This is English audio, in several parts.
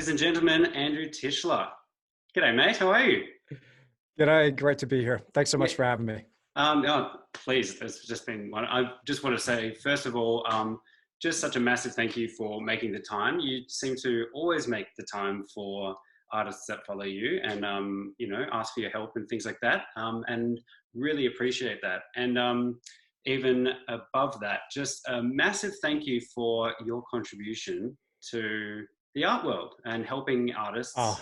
Ladies and gentlemen, Andrew Tischler. G'day, mate. How are you? G'day, great to be here. Thanks so Yeah. much for having me. Please, it's just been one. I just want to say, first of all, just such a massive thank you for making the time. You seem to always make the time for artists that follow you and, ask for your help and things like that. And really appreciate that. And even above that, just a massive thank you for your contribution to the art world and helping artists. Oh,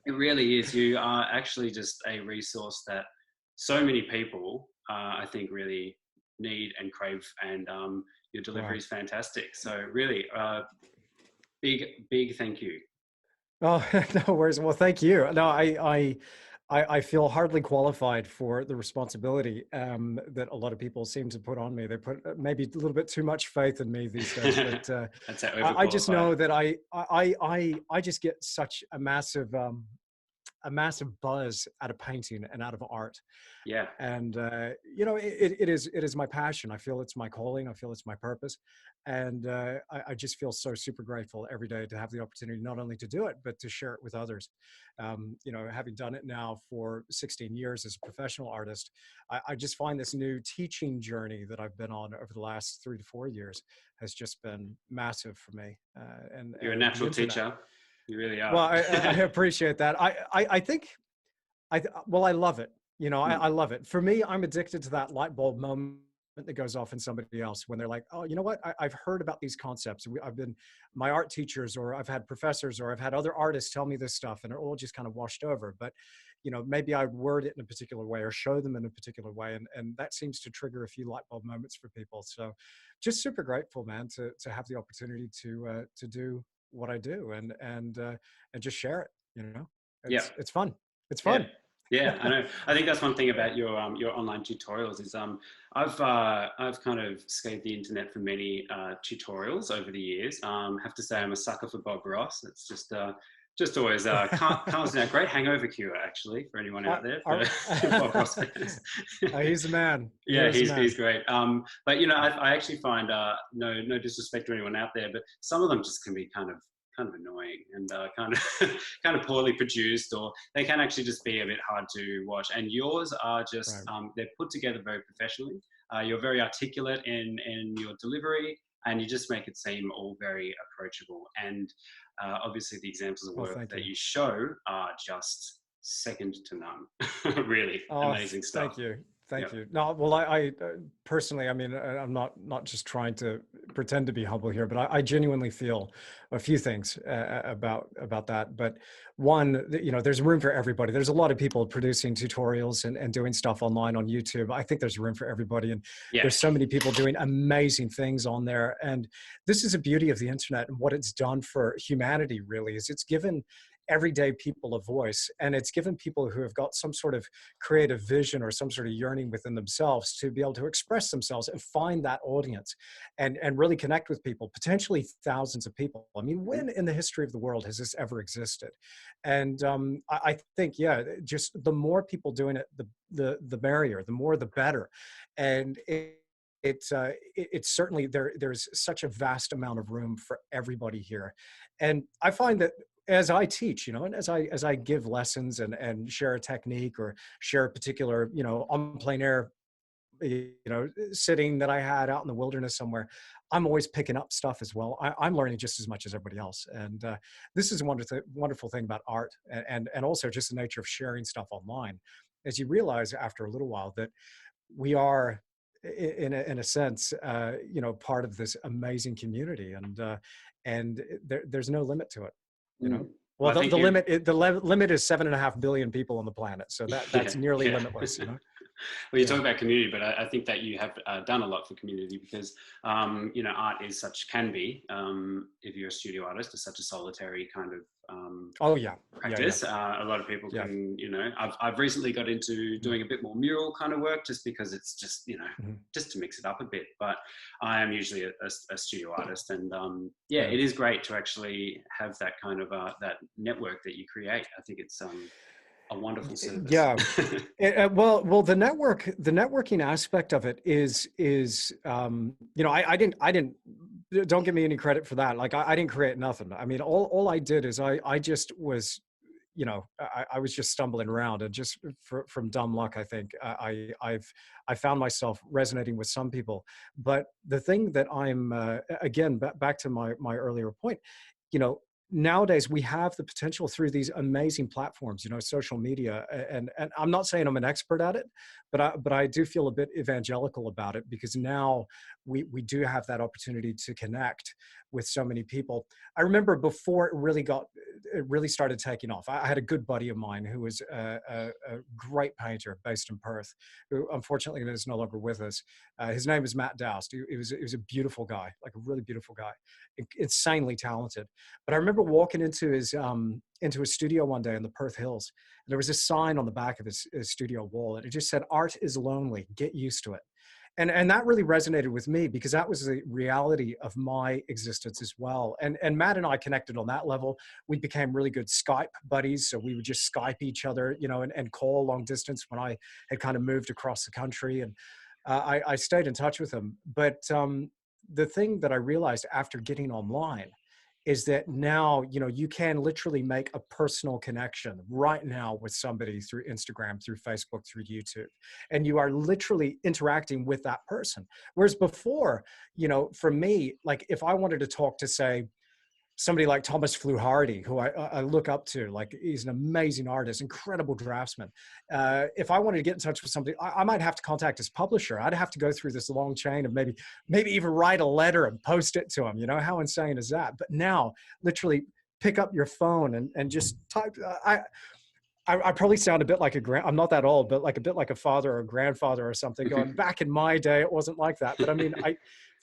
It really is. You are actually just a resource that so many people, I think, really need and crave, and your delivery wow. is fantastic. So, really, big, big thank you. Oh, no worries. Well, thank you. No, I feel hardly qualified for the responsibility that a lot of people seem to put on me. They put maybe a little bit too much faith in me these days, but I'd say I just overqualified. know that I just get such a massive buzz out of painting and out of art. Yeah, And it is my passion. I feel it's my calling. I feel it's my purpose. And I just feel so super grateful every day to have the opportunity not only to do it but to share it with others. Having done it now for 16 years as a professional artist, I just find this new teaching journey that I've been on over the last 3 to 4 years has just been massive for me. you're a And the natural internet. teacher. You really are. Well, I appreciate that. I think well, I love it. Mm. I love it. For me, I'm addicted to that light bulb moment that goes off in somebody else when they're like, oh, you know what? I've heard about these concepts. I've been my art teachers, or I've had professors, or I've had other artists tell me this stuff, and it all just kind of washed over. But maybe I'd word it in a particular way or show them in a particular way, and that seems to trigger a few light bulb moments for people. So, just super grateful, man, to have the opportunity to do what I do and just share it. Yeah. It's fun. It's Yeah, fun. yeah, I know. I think that's one thing about your online tutorials is I've kind of scaled the internet for many tutorials over the years. Have to say I'm a sucker for Bob Ross. It's just always calms down. Great hangover cure actually for anyone Uh, out there uh, for Bob Ross fans. he's the man. He Yeah, is the he's man. great. But I actually find no disrespect to anyone out there, but some of them just can be kind of annoying and kind of kind of poorly produced, or they can actually just be a bit hard to watch. And yours are just Right. they're put together very professionally. You're very articulate in your delivery, and you just make it seem all very approachable. And obviously, the examples of Oh, work thank that you. you show are just second to none. Really Oh, amazing stuff. thank you. Yeah. Thank you. No, well, I personally, I mean, I'm not just trying to pretend to be humble here, but I genuinely feel a few things about that. But one, there's room for everybody. There's a lot of people producing tutorials and doing stuff online on YouTube. I think there's room for everybody, and Yeah. there's so many people doing amazing things on there. And this is the beauty of the internet and what it's done for humanity. Really, is it's given everyday people a voice, and it's given people who have got some sort of creative vision or some sort of yearning within themselves to be able to express themselves and find that audience and really connect with people, potentially thousands of people. I mean, Mhm. when in the history of the world has this ever existed? And I think, yeah, just the more people doing it, the merrier, the more the better. And it's certainly there's such a vast amount of room for everybody here. And I find that as I teach, and as I give lessons and share a technique or share a particular, on plein air, sitting that I had out in the wilderness somewhere, I'm always picking up stuff as well. I'm learning just as much as everybody else. And this is a wonderful thing about art, and also just the nature of sharing stuff online, as you realize after a little while that we are in a sense, part of this amazing community, and there's no limit to it, you know. Mm. Well, Well, I the think you. limit is 7.5 billion people on the planet, so that's Yeah, nearly yeah. limitless. Well, you Yeah. talk about community, but I think that you have done a lot for community because, art is can be, if you're a studio artist, is such a solitary kind of Oh yeah. Yeah. Yeah. practice. A lot of people Yeah. can, I've recently got into Mhm. doing a bit more mural kind of work just because it's just, Mhm. just to mix it up a bit. But I am usually a studio artist. And yeah, Yeah. it is great to actually have that kind of that network that you create. I think it's a wonderful service. Yeah. Well, the networking aspect of it is, you know, I didn't, don't give me any credit for that. Like I didn't create nothing. I mean, all I did is I just was, you know, I was just stumbling around, and just from dumb luck, I think I found myself resonating with some people. But the thing that I'm, again, back to my earlier point, you know, nowadays we have the potential through these amazing platforms, you know, social media, and I'm not saying I'm an expert at it, but I do feel a bit evangelical about it, because now we do have that opportunity to connect with so many people. I remember before it really started taking off, I had a good buddy of mine who was a great painter based in Perth, who unfortunately is no longer with us. His name was Matt Doust. He was a beautiful guy, like a really beautiful guy, insanely talented. But I remember walking into his studio one day in the Perth Hills, and there was a sign on the back of his studio wall, and it just said, "Art is lonely. Get used to it." And that really resonated with me, because that was the reality of my existence as well. And Matt and I connected on that level. We became really good Skype buddies, so we would just Skype each other, you know, and call long distance when I had kind of moved across the country. And I stayed in touch with him. But the thing that I realized after getting online is that now, you know, you can literally make a personal connection right now with somebody through Instagram, through Facebook, through YouTube, and you are literally interacting with that person. Whereas before, you know, for me, like if I wanted to talk to, say, somebody like Thomas Fluhardy, who I look up to, like he's an amazing artist, incredible draftsman. If I wanted to get in touch with somebody, I might have to contact his publisher. I'd have to go through this long chain of maybe even write a letter and post it to him. You know, how insane is that? But now, literally pick up your phone and just type. I probably sound a bit like I'm not that old, but like a bit like a father or a grandfather or something, going, back in my day, it wasn't like that. But I mean,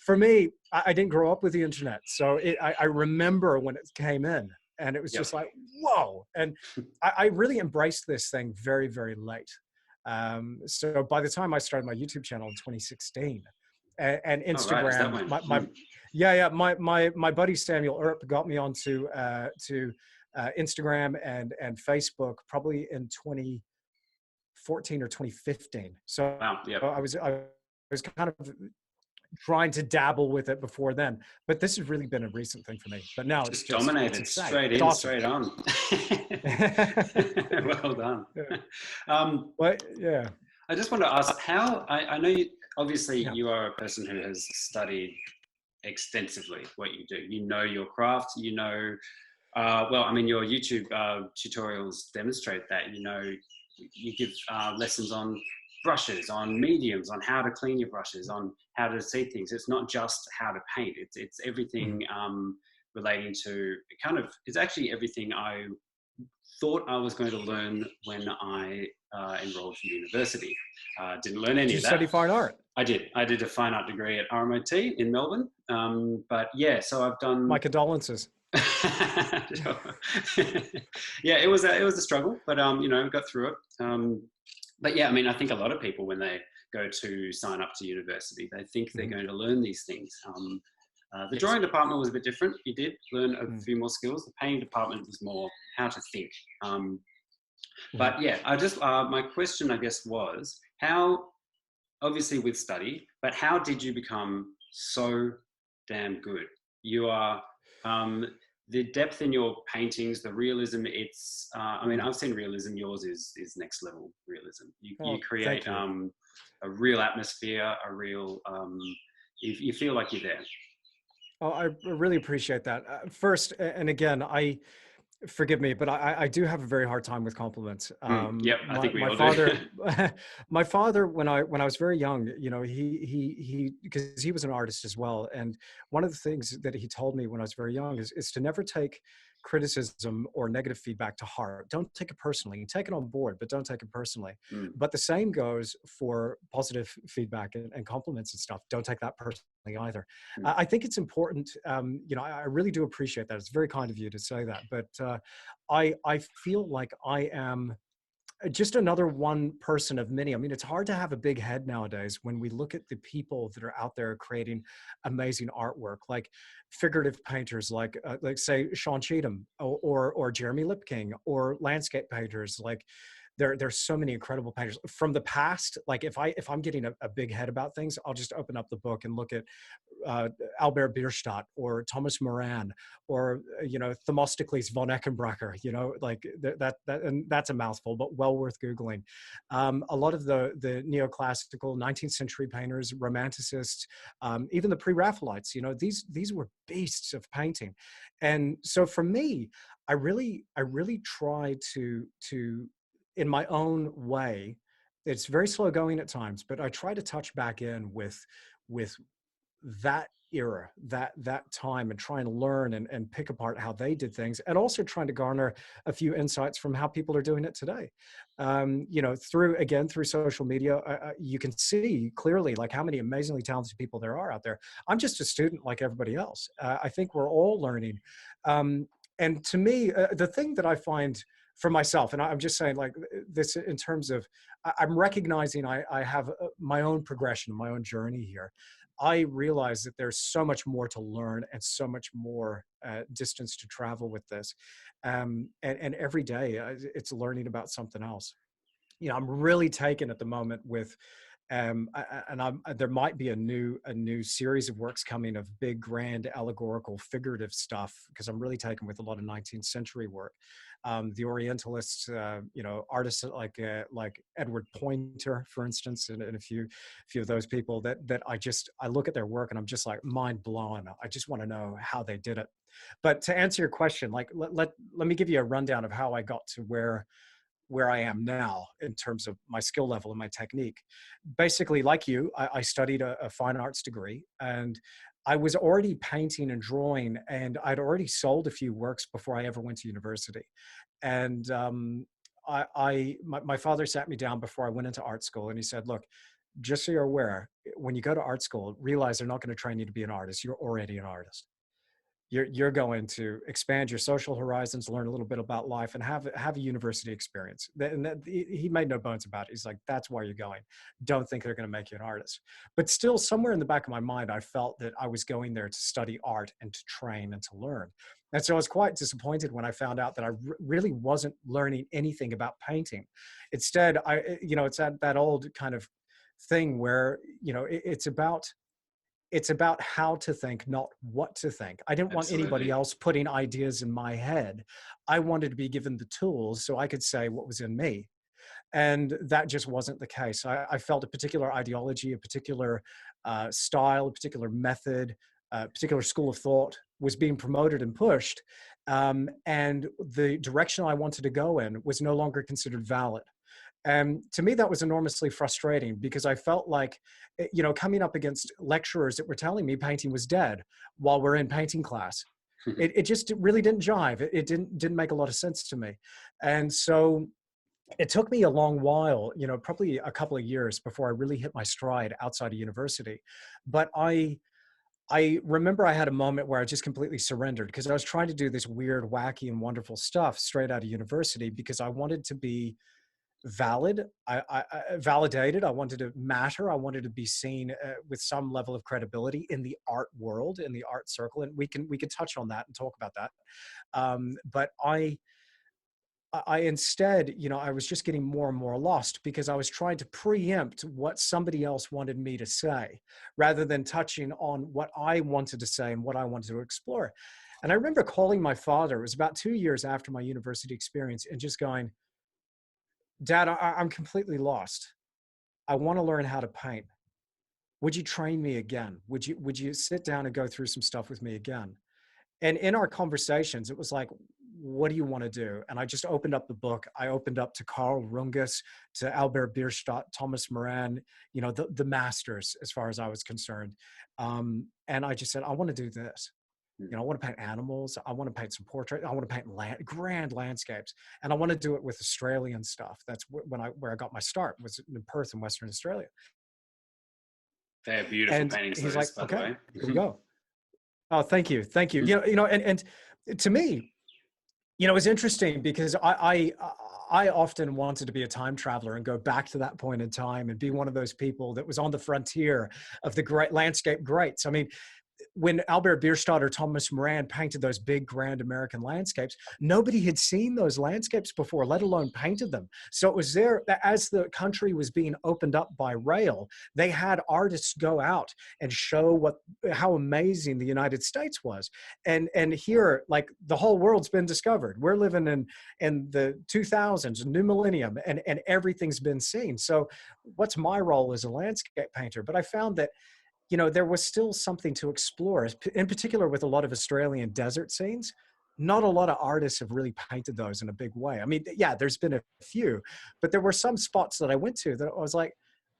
for me, I didn't grow up with the internet. So I remember when it came in, and it was Yep. just like, whoa. And I really embraced this thing very, very late. So by the time I started my YouTube channel in 2016, and Oh, right. Is that Instagram, when? yeah, my buddy Samuel Earp got me onto to Instagram and Facebook probably in 2014 or 2015. So Wow. Yep. I was kind of trying to dabble with it before then, but this has really been a recent thing for me. But now Just it's dominated, insane. straight It's in, awesome. straight on. Well done. Yeah. Um, But yeah, I just want to ask how, I know you, obviously yeah. you are a person who has studied extensively what you do. You know your craft, you know, well, I mean, your YouTube tutorials demonstrate that. You know, you give lessons on brushes, on mediums, on how to clean your brushes, on how to see things. It's not just how to paint. It's everything relating to kind of. It's actually everything I thought I was going to learn when I enrolled for university. Didn't learn Did any you of study that. I art? I did. I did a fine art degree at RMIT in Melbourne. But yeah, so I've done. My condolences. Yeah, it was a struggle, but you know, we got through it. But yeah, I mean, I think a lot of people when they go to sign up to university, they think they're going to learn these things. The Yes. drawing department was a bit different. You did learn a Mm. few more skills. The painting department was more how to think. Mhm. But yeah, I just my question, I guess, was how, obviously with study, but how did you become so damn good? You are um, the depth in your paintings, the realism. It's I mean, Mm. I've seen realism. Yours is next level realism. You Oh, create thank you. a real atmosphere, a real you feel like you're there. Oh, I really appreciate that. First, and again, forgive me, but I do have a very hard time with compliments. Yep, I think we My all do. father, my father, when I was very young, you know, he because he was an artist as well, and one of the things that he told me when I was very young is to never take criticism or negative feedback to heart. Don't take it personally. You take it on board, but don't take it personally. Mm, But the same goes for positive feedback and compliments and stuff. Don't take that personally either. mm, I think it's important. You know, I really do appreciate that. It's very kind of you to say that. But I feel like I am just another one person of many. I mean, it's hard to have a big head nowadays when we look at the people that are out there creating amazing artwork, like figurative painters, like say Sean Cheatham or Jeremy Lipking, or landscape painters. Like there's so many incredible painters from the past. Like if I'm getting a big head about things, I'll just open up the book and look at uh, Albert Bierstadt or Thomas Moran or Themistocles von Eckenbracher. Like and that's a mouthful, but well worth googling. A lot of the neoclassical 19th century painters, romanticists, even the pre-Raphaelites. These were beasts of painting, and so for me, I really try to in my own way. It's very slow going at times, but I try to touch back in with that era, that time, and try and learn and pick apart how they did things, and also trying to garner a few insights from how people are doing it today. Through social media, you can see clearly like how many amazingly talented people there are out there. I'm just a student like everybody else. I think we're all learning. And to me, the thing that I find for myself, and I'm just saying like this in terms of, I'm recognizing I have my own progression, my own journey here. I realize that there's so much more to learn and so much more distance to travel with this. And every day it's learning about something else. I'm really taken at the moment with there might be a new series of works coming of big, grand, allegorical, figurative stuff, because I'm really taken with a lot of 19th century work. The Orientalists, artists like Edward Poynter, for instance, and a few of those people that I look at their work and I'm just like mind blown. I just want to know how they did it. But to answer your question, like let me give you a rundown of how I got to where I am now in terms of my skill level and my technique. Basically, like you, I studied a fine arts degree, and I was already painting and drawing, and I'd already sold a few works before I ever went to university. And my father sat me down before I went into art school, and he said, "Look, just so you're aware, when you go to art school, realize they're not going to train you to be an artist. You're already an artist. You're going to expand your social horizons, learn a little bit about life, and have a university experience." He made no bones about it. He's like, "That's why you're going. Don't think they're going to make you an artist." But still, somewhere in the back of my mind, I felt that I was going there to study art and to train and to learn. And so I was quite disappointed when I found out that really wasn't learning anything about painting. Instead, it's that old kind of thing where it's about how to think, not what to think. I didn't want anybody Absolutely. else putting ideas in my head. I wanted to be given the tools so I could say what was in me. And that just wasn't the case. I felt a particular ideology, a particular style, a particular method, a particular school of thought was being promoted and pushed. And the direction I wanted to go in was no longer considered valid. And to me, that was enormously frustrating because I felt like, coming up against lecturers that were telling me painting was dead while we're in painting class. It just really didn't jive. It didn't make a lot of sense to me. And so it took me a long while, probably a couple of years before I really hit my stride outside of university. But I remember I had a moment where I just completely surrendered because I was trying to do this weird, wacky, and wonderful stuff straight out of university because I wanted to be valid. I validated. I wanted to matter. I wanted to be seen with some level of credibility in the art world, in the art circle, and we can touch on that and talk about that. But I instead, I was just getting more and more lost because I was trying to preempt what somebody else wanted me to say, rather than touching on what I wanted to say and what I wanted to explore. And I remember calling my father. It was about 2 years after my university experience, and just going, "Dad, I'm completely lost. I want to learn how to paint. Would you train me again? Would you sit down and go through some stuff with me again?" And in our conversations, it was like, "What do you want to do?" And I just opened up the book. I opened up to Carl Runges, to Albert Bierstadt, Thomas Moran, the masters as far as I was concerned. And I just said, "I want to do this. I want to paint animals. I want to paint some portraits. I want to paint grand landscapes, and I want to do it with Australian stuff." That's where I got my start, was in Perth in Western Australia. They're beautiful And paintings, he's like, those, by the "Okay, way. here we go." Oh, thank you, thank you. And to me, You know, it's interesting because I often wanted to be a time traveler and go back to that point in time and be one of those people that was on the frontier of the great landscape greats. I mean, when Albert Bierstadt or Thomas Moran painted those big, grand American landscapes, nobody had seen those landscapes before, let alone painted them. So it was there that as the country was being opened up by rail, they had artists go out and show how amazing the United States was. And here, like the whole world's been discovered. We're living in the 2000s, new millennium, and everything's been seen. So what's my role as a landscape painter? But I found that there was still something to explore, in particular with a lot of Australian desert scenes. Not a lot of artists have really painted those in a big way. I mean, yeah, there's been a few, but there were some spots that I went to that I was like,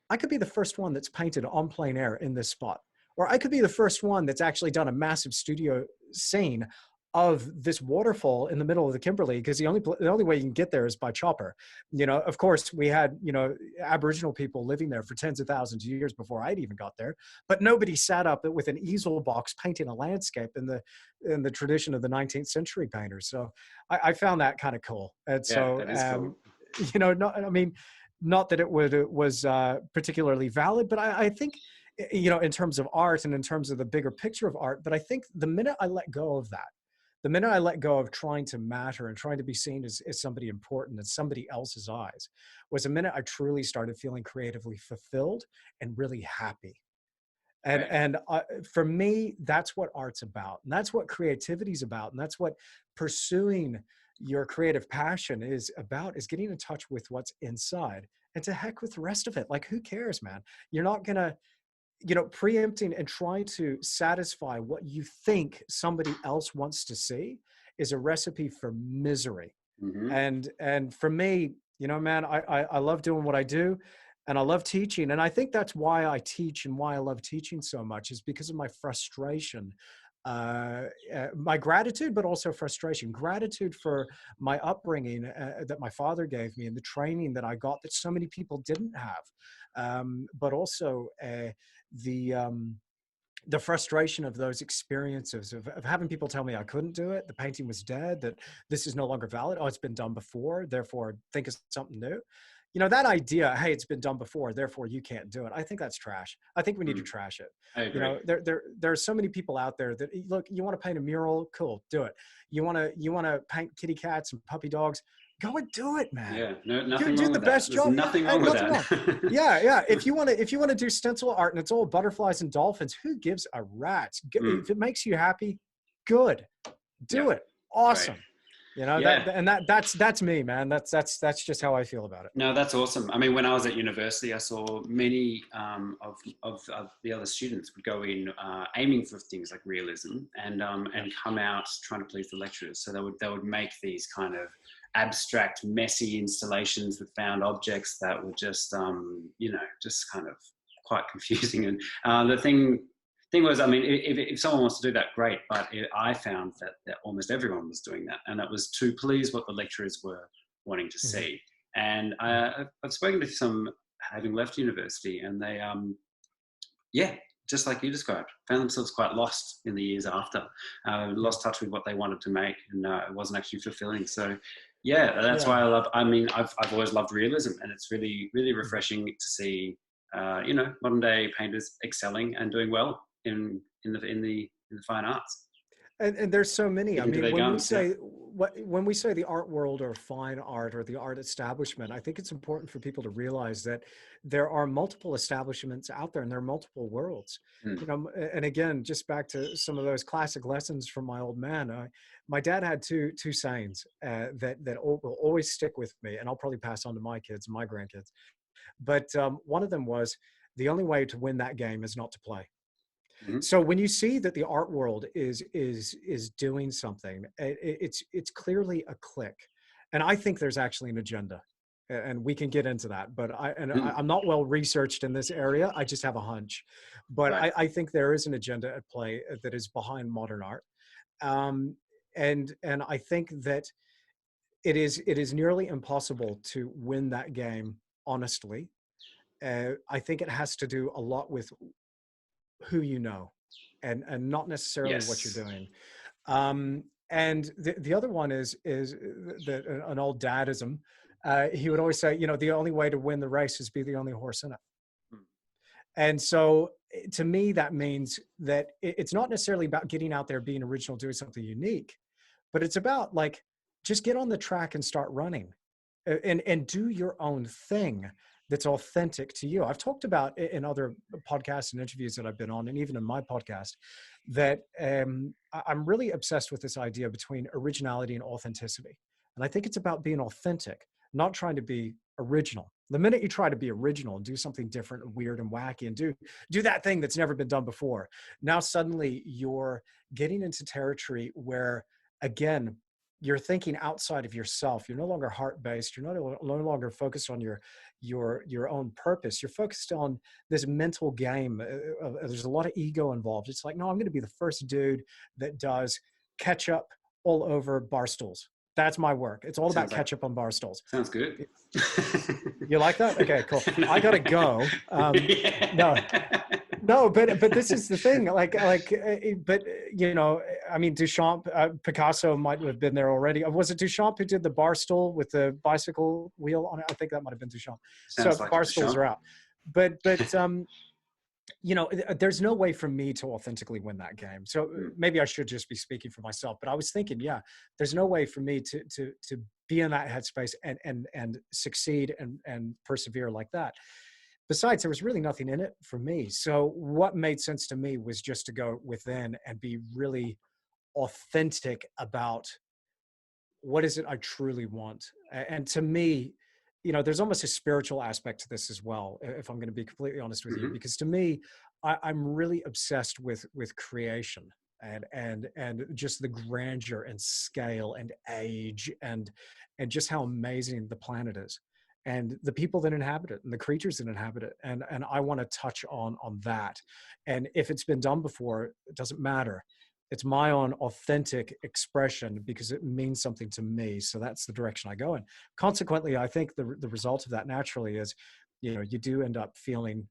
I could be the first one that's painted on plein air in this spot. Or I could be the first one that's actually done a massive studio scene of this waterfall in the middle of the Kimberley, because the only way you can get there is by chopper. Of course, we had, Aboriginal people living there for tens of thousands of years before I'd even got there, but nobody sat up with an easel box painting a landscape in the tradition of the 19th century painters. So I found that kind of cool. And Yeah, so, that is cool. not that it was particularly valid, but I think, in terms of art and in terms of the bigger picture of art, but I think the minute I let go of that, the minute I let go of trying to matter and trying to be seen as somebody important in somebody else's eyes, was a minute I truly started feeling creatively fulfilled and really happy. And Right. and for me, that's what art's about, and that's what creativity is about, and that's what pursuing your creative passion is about, is getting in touch with what's inside. And to heck with the rest of it. Like, who cares, man? You're not gonna, preempting and trying to satisfy what you think somebody else wants to see is a recipe for misery. Hmm. And for me, man, I love doing what I do, and I love teaching. And I think that's why I teach and why I love teaching so much, is because of my frustration, my gratitude, but also frustration. Gratitude for my upbringing that my father gave me, and the training that I got that so many people didn't have, but also the um, the frustration of those experiences of having people tell me I couldn't do it, the painting was dead, that this is no longer valid. Oh, it's been done before, therefore think of something new. That idea, hey, it's been done before, therefore you can't do it. I think that's trash. I think we need to Mm, trash it. I agree. There are so many people out there that, look, you want to paint a mural, cool, do it. You want to paint kitty cats and puppy dogs, go and do it, man. Yeah, no, Do nothing do wrong the with that. best There's job. Yeah, nothing wrong with nothing wrong. that. Yeah, yeah. If you want to do stencil art and it's all butterflies and dolphins, who gives a rat's? Mm, If it makes you happy, good. yeah, Do it. great. Awesome. Yeah, That's me, man. That's just how I feel about it. no, that's awesome. I mean, when I was at university, I saw many of the other students would go in aiming for things like realism Yeah. and come out trying to please the lecturers. So they would make these kind of abstract, messy installations with found objects that were just just kind of quite confusing. And the thing was, I mean, if someone wants to do that, great. But I found that almost everyone was doing that, and that was to please what the lecturers were wanting to Mhm. see. And Mhm. I've spoken to some having left university, and they, yeah, just like you described, found themselves quite lost in the years after, Yeah. lost touch with what they wanted to make, and it wasn't actually fulfilling. So, yeah, that's why Yeah. I love. I mean, I've always loved realism, and it's really really Mhm. refreshing to see, modern day painters excelling and doing well in the fine arts, And there's so many. I sticking to mean, their guns. Yeah. when we say the art world or fine art or the art establishment, I think it's important for people to realize that there are multiple establishments out there and there are multiple worlds. Mm. And again, just back to some of those classic lessons from my old man. My dad had two sayings will always stick with me, and I'll probably pass on to my kids and my grandkids. But one of them was, the only way to win that game is not to play. Hmm. So when you see that the art world is doing something, it's clearly a click, and I think there's actually an agenda, and we can get into that. But Mm. I'm not well researched in this area. I just have a hunch, but Right. I think there is an agenda at play that is behind modern art, um, and I think that it is nearly impossible to win that game honestly. I think it has to do a lot with who you know, and not necessarily what you're Yes. doing. Um, And the other one is an old dadism. He would always say, you know, the only way to win the race is be the only horse in it. Mm. And so to me, that means that it's not necessarily about getting out there, being original, doing something unique, but it's about like, just get on the track and start running, and do your own thing that's authentic to you. I've talked about in other podcasts and interviews that I've been on, and even in my podcast, that I'm really obsessed with this idea between originality and authenticity. And I think it's about being authentic, not trying to be original. The minute you try to be original and do something different and weird and wacky and do that thing that's never been done before, now suddenly you're getting into territory where, again, you're thinking outside of yourself. You're no longer heart-based. You're no longer focused on your own purpose. You're focused on this mental game. There's a lot of ego involved. It's like, no, I'm going to be the first dude that does ketchup all over bar stools. That's my work. It's all about Sounds like ketchup on bar stools. sounds good. You like that? Okay, cool. I gotta go. No, Yeah. no, but this is the thing. But you know, I mean, Duchamp, Picasso might have been there already. Was it Duchamp who did the bar stool with the bicycle wheel on it? I think that might have been Duchamp. So Sounds like bar it, stools Sean. are out. But you know, there's no way for me to authentically win that game. So Mm. maybe I should just be speaking for myself. But I was thinking, yeah, there's no way for me to be in that headspace and succeed and persevere like that. Besides, there was really nothing in it for me. So what made sense to me was just to go within and be really authentic about what is it I truly want. And to me, you know, there's almost a spiritual aspect to this as well, if I'm going to be completely honest with you, Hmm. because to me, I'm really obsessed with creation and just the grandeur and scale and age and just how amazing the planet is and the people that inhabit it and the creatures that inhabit it. And I want to touch on that. And if it's been done before, it doesn't matter. It's my own authentic expression because it means something to me. So that's the direction I go in. Consequently, I think the result of that naturally is, you know, you do end up feeling,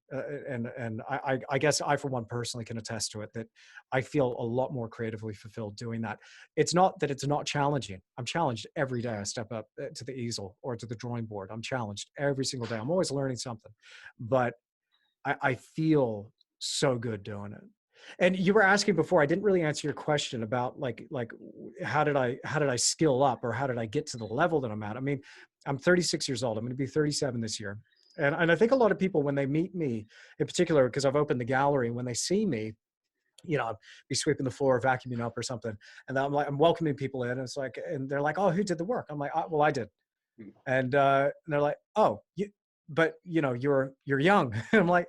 and I guess I, for one, personally can attest to it, that I feel a lot more creatively fulfilled doing that. It's not that it's not challenging. I'm challenged every day I step up to the easel or to the drawing board. I'm challenged every single day. I'm always learning something, but I feel so good doing it. And you were asking before, I didn't really answer your question about like how did I skill up, or how did I get to the level that I'm at? I mean, I'm 36 years old. I'm going to be 37 this year. And I think a lot of people, when they meet me in particular, because I've opened the gallery, when they see me, you know, I'll be sweeping the floor, vacuuming up or something. And I'm welcoming people in. And it's like, and they're like, oh, who did the work? I'm like, well, I did. And they're like, "Oh, but you know, you're young." And I'm like,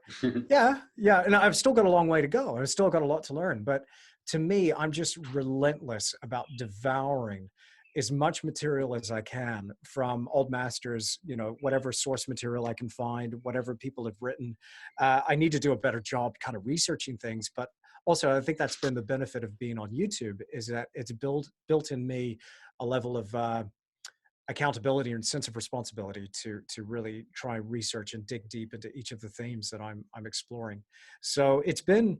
"Yeah, yeah." And I've still got a long way to go. I've still got a lot to learn. But to me, I'm just relentless about devouring as much material as I can from old masters. You know, whatever source material I can find, whatever people have written. I need to do a better job, kind of researching things, but also I think that's been the benefit of being on YouTube, is that it's built in me a level of accountability and sense of responsibility to really try and research and dig deep into each of the themes that I'm exploring. So it's been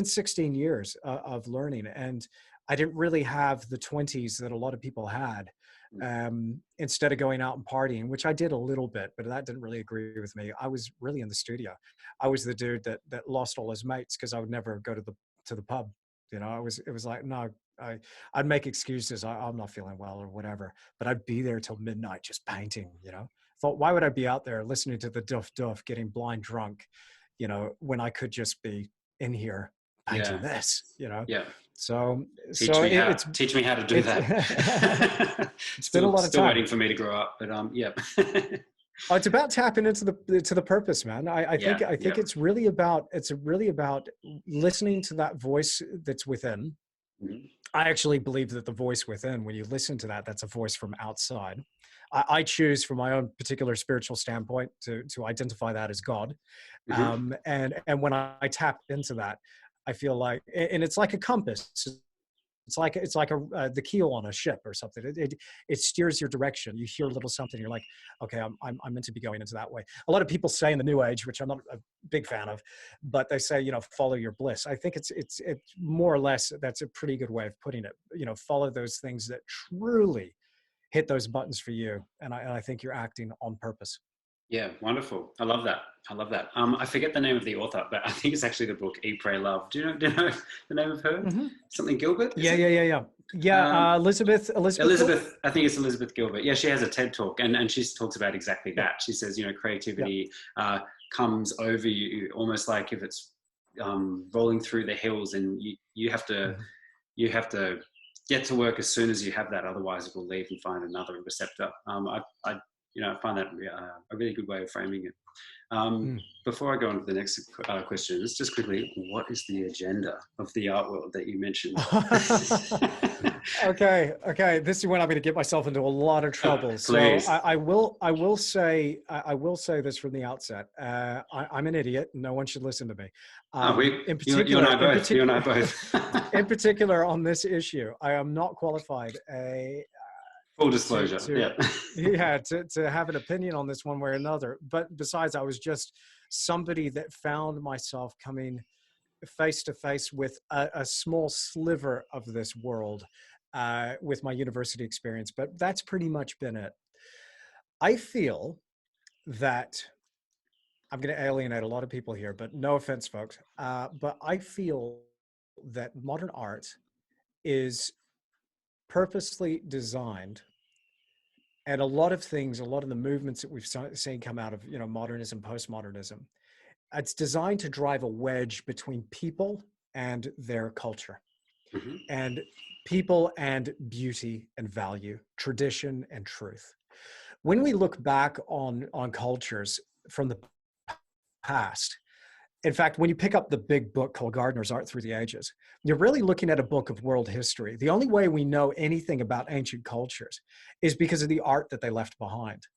16 years of learning, and I didn't really have the 20s that a lot of people had. Instead of going out and partying, which I did a little bit, but that didn't really agree with me. I was really in the studio. I was the dude that lost all his mates because I would never go to the pub. You know, it was like, no, I'd make excuses. I'm not feeling well or whatever, but I'd be there till midnight just painting, you know. Thought, why would I be out there listening to the duff duff, getting blind drunk, you know, when I could just be in here painting Yeah. this, you know. Yeah. So Teach so me it, how. it's Teach me how to do it's that. it's been a still, lot of still time. waiting for me to grow up, but yeah. It's about tapping into the purpose, man. I think Yeah. I Yeah. think it's really about listening to that voice that's within. Mhm. I actually believe that the voice within, when you listen to that, that's a voice from outside. I choose, from my own particular spiritual standpoint, to identify that as God. Mhm. And when I tap into that, I feel like, and it's like a compass. it's like the keel on a ship or something. It steers your direction. You hear a little something, you're like, okay, I'm meant to be going into that way. A lot of people say in the New Age, which I'm not a big fan of, but they say, follow your bliss. I think it's more or less, that's a pretty good way of putting it. Follow those things that truly hit those buttons for you, and I think you're acting on purpose. Yeah, wonderful. I love that. I love that. I forget the name of the author, but I think it's actually the book Eat, Pray, Love. Do you know the name of her? Mm-hmm. Something Gilbert, is Yeah, it? yeah, yeah, yeah. Yeah, Um, Elizabeth Gilbert. Elizabeth, I think it's Elizabeth Gilbert. Yeah, she has a TED talk, and she talks about exactly Yeah, that. She says, yeah. creativity comes over you almost like if it's rolling through the hills, and you have to Mm-hmm. you have to get to work as soon as you have that. Otherwise, it will leave and find another receptor. I find that a really good way of framing it. Um, Mm. Before I go on to the next questions, just quickly, what is the agenda of the art world that you mentioned? Okay. This is when I'm going to get myself into a lot of trouble. So Please. I will say this from the outset. I'm an idiot. No one should listen to me. Oh, In you and particular, I both. You and I both. in particular on this issue, I am not qualified Full to disclosure. to Yeah. yeah to have an opinion on this one way or another. But besides, I was just somebody that found myself coming face to face with a small sliver of this world with my university experience, but that's pretty much been it. I feel that I'm going to alienate a lot of people here, but no offense, folks. But I feel that modern art is purposely designed, and a lot of things, a lot of the movements that we've seen come out of modernism, postmodernism, it's designed to drive a wedge between people and their culture, Hmm. and people and beauty and value, tradition and truth. When we look back on cultures from the past, in fact, when you pick up the big book called Gardner's Art Through the Ages, you're really looking at a book of world history. The only way we know anything about ancient cultures is because of the art that they left behind.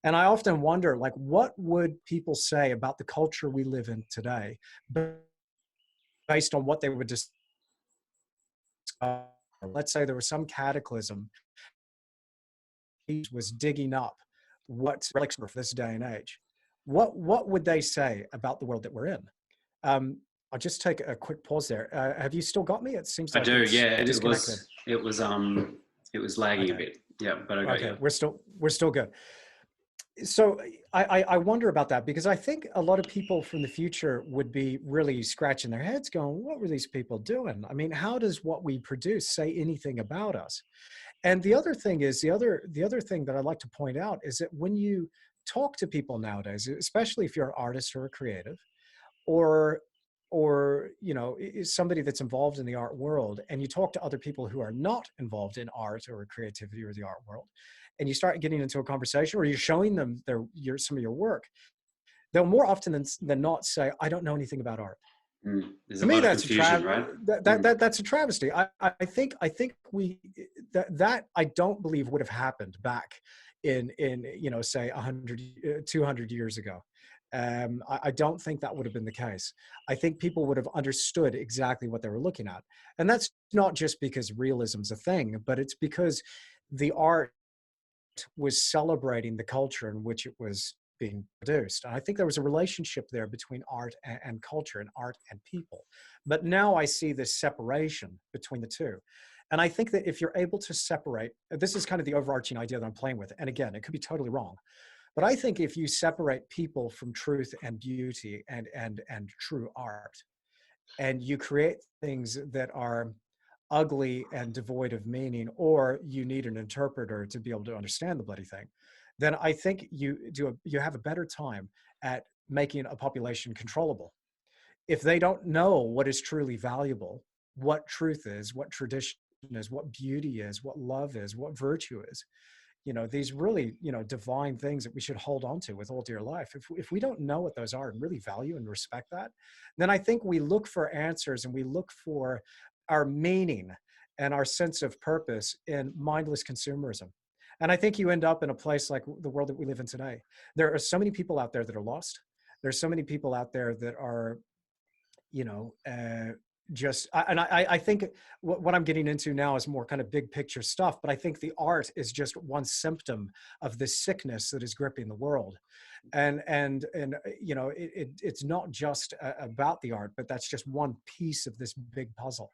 And I often wonder, like, what would people say about the culture we live in today based on what they would discover? Let's say there was some cataclysm was digging up what relics were for this day and age. What would they say about the world that we're in? Um, I'll just take a quick pause there. Have you still got me? It seems I like do. it's Yeah. disconnected. It was lagging a Okay. bit. Yeah, but I got Okay. you. We're still good. So I wonder about that, because I think a lot of people from the future would be really scratching their heads going, what were these people doing? I mean, how does what we produce say anything about us? And the other thing is, the other thing that I'd like to point out is that when you talk to people nowadays, especially if you're an artist or a creative, or somebody that's involved in the art world, and you talk to other people who are not involved in art or creativity or the art world, and you start getting into a conversation, or you're showing them some of your work, they'll more often than not say, I don't know anything about art. There's To a me, lot of that's a confusion, right? that's a travesty. I think that I don't believe would have happened back in say 100 200 years ago. I don't think that would have been the case. I think people would have understood exactly what they were looking at, and that's not just because realism's a thing, but it's because the art was celebrating the culture in which it was being produced. And I think there was a relationship there between art and culture, and art and people. But now I see this separation between the two. And I think that if you're able to separate, this is kind of the overarching idea that I'm playing with. And again, it could be totally wrong. But I think if you separate people from truth and beauty and true art, and you create things that are ugly and devoid of meaning, or you need an interpreter to be able to understand the bloody thing, then I think you have a better time at making a population controllable. If they don't know what is truly valuable, what truth is, what tradition is, what beauty is, what love is, what virtue is, these really, divine things that we should hold on to with all dear life. If we don't know what those are and really value and respect that, then I think we look for answers, and we look for our meaning and our sense of purpose in mindless consumerism. And I think you end up in a place like the world that we live in today. There are so many people out there that are lost. There's so many people out there that are, you know, uh, I think what I'm getting into now is more kind of big picture stuff, but I think the art is just one symptom of this sickness that is gripping the world. It's not just about the art, but that's just one piece of this big puzzle.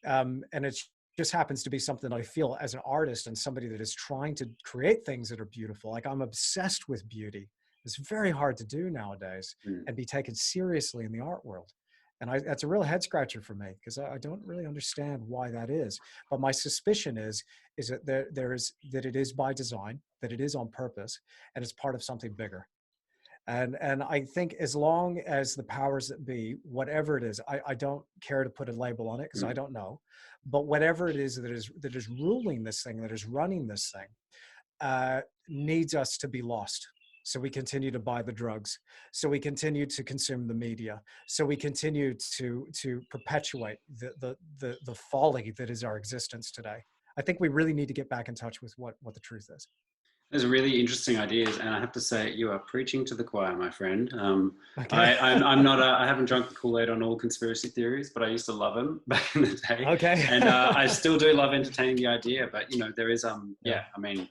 And it just happens to be something that I feel as an artist and somebody that is trying to create things that are beautiful. Like, I'm obsessed with beauty. It's very hard to do nowadays Mm. and be taken seriously in the art world. And that's a real head scratcher for me, because I don't really understand why that is. But my suspicion is that that it is by design, that it is on purpose, and it's part of something bigger. And I think as long as the powers that be, whatever it is, I don't care to put a label on it because I Mm. don't know, but whatever it is that is ruling this thing, that is running this thing, needs us to be lost. So we continue to buy the drugs. So we continue to consume the media. So we continue to perpetuate the folly that is our existence today. I think we really need to get back in touch with what the truth is. Those are really interesting ideas, and I have to say, you are preaching to the choir, my friend. Okay. I'm not. I haven't drunk the Kool-Aid on all conspiracy theories, but I used to love them back in the day, Okay. and I still do love entertaining the idea. But there is Yeah. yeah. I mean,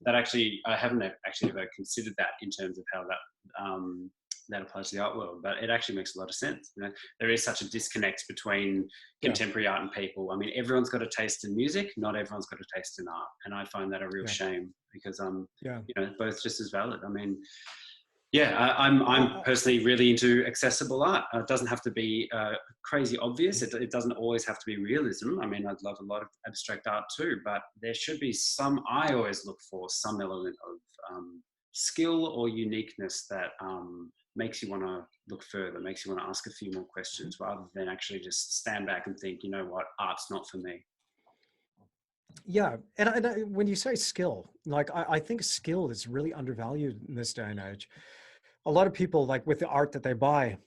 that actually I haven't actually ever considered that in terms of how that applies to the art world, but it actually makes a lot of sense. There is such a disconnect between Yeah. contemporary art and people. I mean, everyone's got a taste in music, not everyone's got a taste in art, and I find that a real Yeah. shame because Yeah. both just as valid. I mean, yeah, I'm Uh, personally really into accessible art. It doesn't have to be crazy obvious. It doesn't always have to be realism. I mean, I'd love a lot of abstract art too, but there should be some. I always look for some element of skill or uniqueness that makes you want to look further, makes you want to ask a few more questions, rather than actually just stand back and think, you know what, art's not for me. yeah. When you say skill, like, I think skill is really undervalued in this day and age. A lot of people, like, with the art that they buy,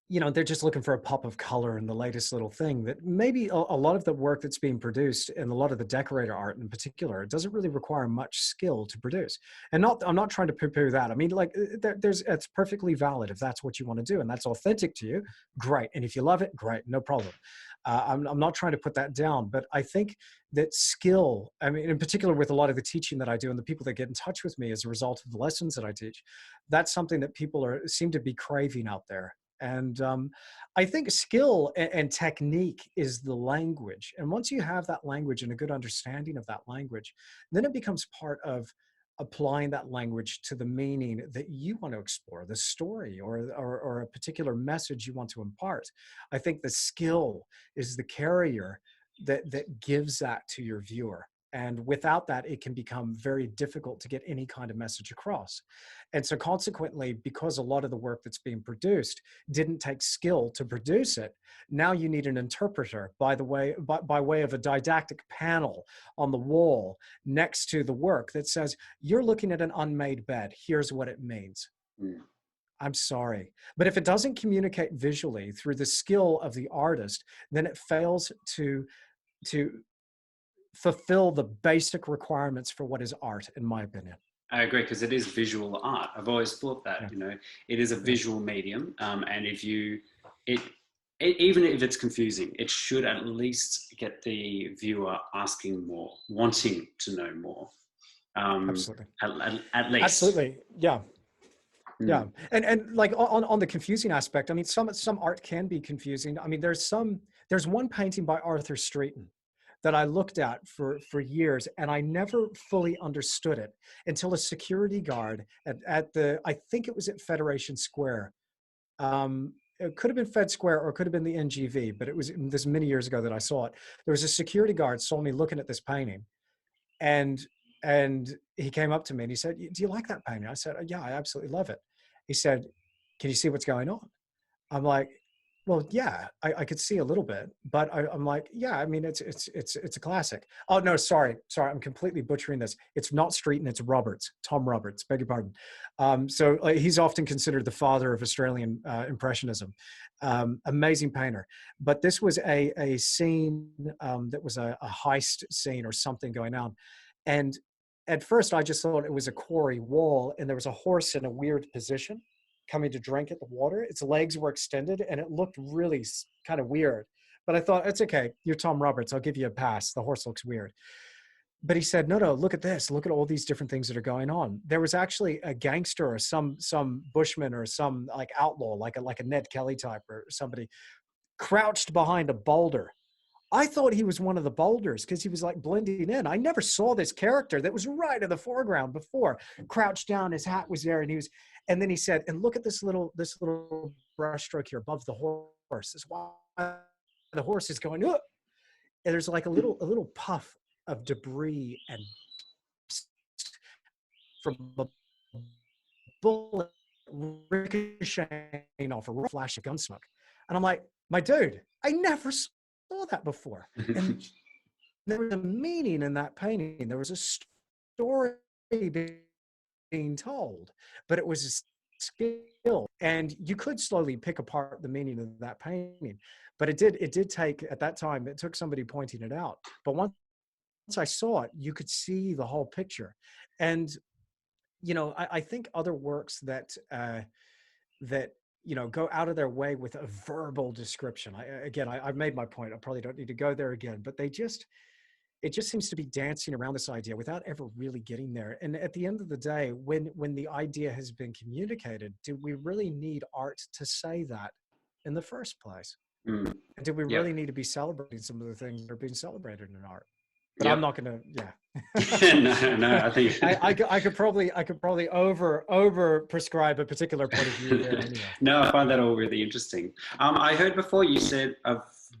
they're just looking for a pop of color and the latest little thing, that maybe a lot of the work that's being produced, and a lot of the decorator art in particular, it doesn't really require much skill to produce. I'm not trying to poo-poo that. I mean, like, it's perfectly valid if that's what you want to do and that's authentic to you, great. And if you love it, great, no problem. I'm not trying to put that down, but I think that skill, I mean, in particular with a lot of the teaching that I do and the people that get in touch with me as a result of the lessons that I teach, that's something that people seem to be craving out there. And I think skill and technique is the language. And once you have that language and a good understanding of that language, then it becomes part of applying that language to the meaning that you want to explore, the story, or a particular message you want to impart. I think the skill is the carrier that gives that to your viewer. And without that, it can become very difficult to get any kind of message across. And so consequently, because a lot of the work that's being produced didn't take skill to produce it, now you need an interpreter by way of a didactic panel on the wall next to the work that says, you're looking at an unmade bed. Here's what it means. Mm. I'm sorry. But if it doesn't communicate visually through the skill of the artist, then it fails to fulfill the basic requirements for what is art, in my opinion. I agree, because it is visual art. I've always thought that, Yeah. it is a Yeah. visual medium, and if it, even if it's confusing, it should at least get the viewer asking more, wanting to know more, Absolutely. at least. Absolutely. Yeah. Yeah. Mm. And like, on the confusing aspect, I mean, some art can be confusing. I mean, there's one painting by Arthur Streeton that I looked at for years, and I never fully understood it until a security guard at I think it was at Federation Square. It could have been Fed Square or it could have been the NGV, but it was this many years ago that I saw it. There was a security guard saw me looking at this painting, and he came up to me and he said, "Do you like that painting?" I said, "Yeah, I absolutely love it." He said, "Can you see what's going on?" I'm like, well, yeah, I could see a little bit, but I'm like, yeah, I mean, it's a classic. Oh no, sorry, I'm completely butchering this. It's not Streeton, it's Roberts, Tom Roberts. Beg your pardon. So he's often considered the father of Australian Impressionism. Amazing painter, but this was a scene that was a heist scene or something going on, and at first I just thought it was a quarry wall, and there was a horse in a weird position. coming to drink at the water. Its legs were extended and it looked really kind of weird. But I thought, it's okay. You're Tom Roberts. I'll give you a pass. The horse looks weird. But he said, no, look at this. Look at all these different things that are going on. There was actually a gangster or some bushman or some like outlaw, like a Ned Kelly type or somebody crouched behind a boulder. I thought he was one of the boulders because he was like blending in. I never saw this character that was right in the foreground before. Crouched down, his hat was there, and then he said, and look at this little brushstroke here above the horse. This is why the horse is going, ugh. And there's like a little puff of debris and from a bullet ricocheting off a flash of gun smoke. And I'm like, my dude, I never saw that before. And there was a meaning in that painting. There was a story being told, but it was a skill. And you could slowly pick apart the meaning of that painting. But it did take, at that time, it took somebody pointing it out. But once I saw it, you could see the whole picture. And, you know, I think other works that, you know, go out of their way with a verbal description. I've made my point. I probably don't need to go there again, but it just seems to be dancing around this idea without ever really getting there. And at the end of the day, when the idea has been communicated, do we really need art to say that in the first place? And do we really need to be celebrating some of the things that are being celebrated in art? But I'm not going to, no, I think I could probably over prescribe a particular point of view there anyway. No, I find that all really interesting. I heard before you said,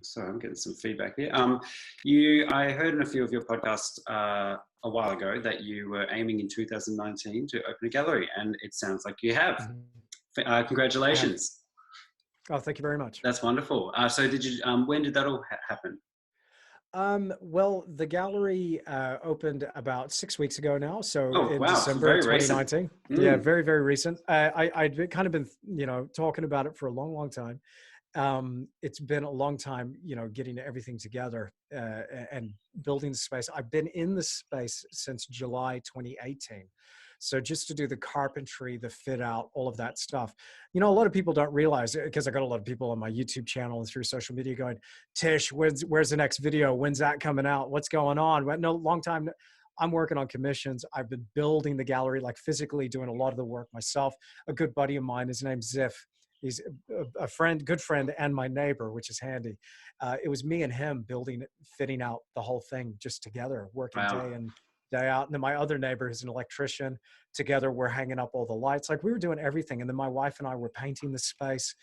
sorry, I'm getting some feedback here. I heard in a few of your podcasts a while ago that you were aiming in 2019 to open a gallery, and it sounds like you have. Congratulations. Oh, thank you very much. That's wonderful. So did you, when did that all happen? Well, the gallery opened about 6 weeks ago now. So in wow. December 2019. Yeah, very, very recent. I'd kind of been, you know, talking about it for a long, long time. It's been a long time, you know, getting everything together and building the space. I've been in the space since July 2018. So just to do the carpentry, the fit out, all of that stuff. You know, a lot of people don't realize it because I got a lot of people on my YouTube channel and through social media going, Tish, where's the next video? When's that coming out? What's going on? Well, no, long time. I'm working on commissions. I've been building the gallery, like physically doing a lot of the work myself. A good buddy of mine, his name's Ziff. He's a friend, good friend, and my neighbor, which is handy. It was me and him building it, fitting out the whole thing just together, working day in, day out. And then my other neighbor is an electrician. Together, we're hanging up all the lights. Like we were doing everything. And then my wife and I were painting the space.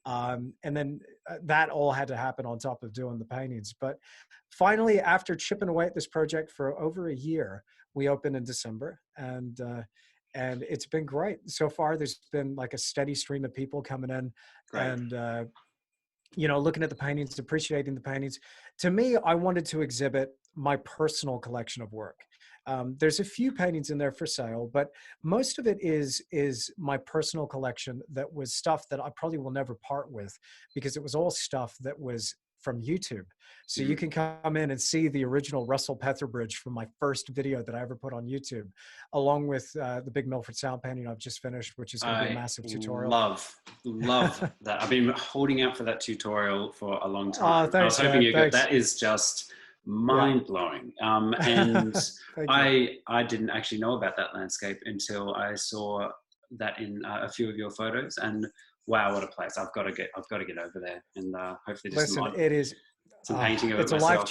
And then that all had to happen on top of doing the paintings. But finally, after chipping away at this project for over a year, we opened in December. And it's been great. So far, there's been like a steady stream of people coming in and, you know, looking at the paintings, appreciating the paintings. To me, I wanted to exhibit my personal collection of work. There's a few paintings in there for sale, but most of it is my personal collection that was stuff that I probably will never part with because it was all stuff that was from YouTube. So you can come in and see the original Russell Petherbridge from my first video that I ever put on YouTube, along with the big Milford Sound painting I've just finished, which is going to be a massive tutorial. Love that. I've been holding out for that tutorial for a long time. Thanks, I was hoping you thanks. That is just mind-blowing. And I didn't actually know about that landscape until I saw that in a few of your photos, and wow, what a place. I've got to get over there and hopefully just some painting of it it's myself.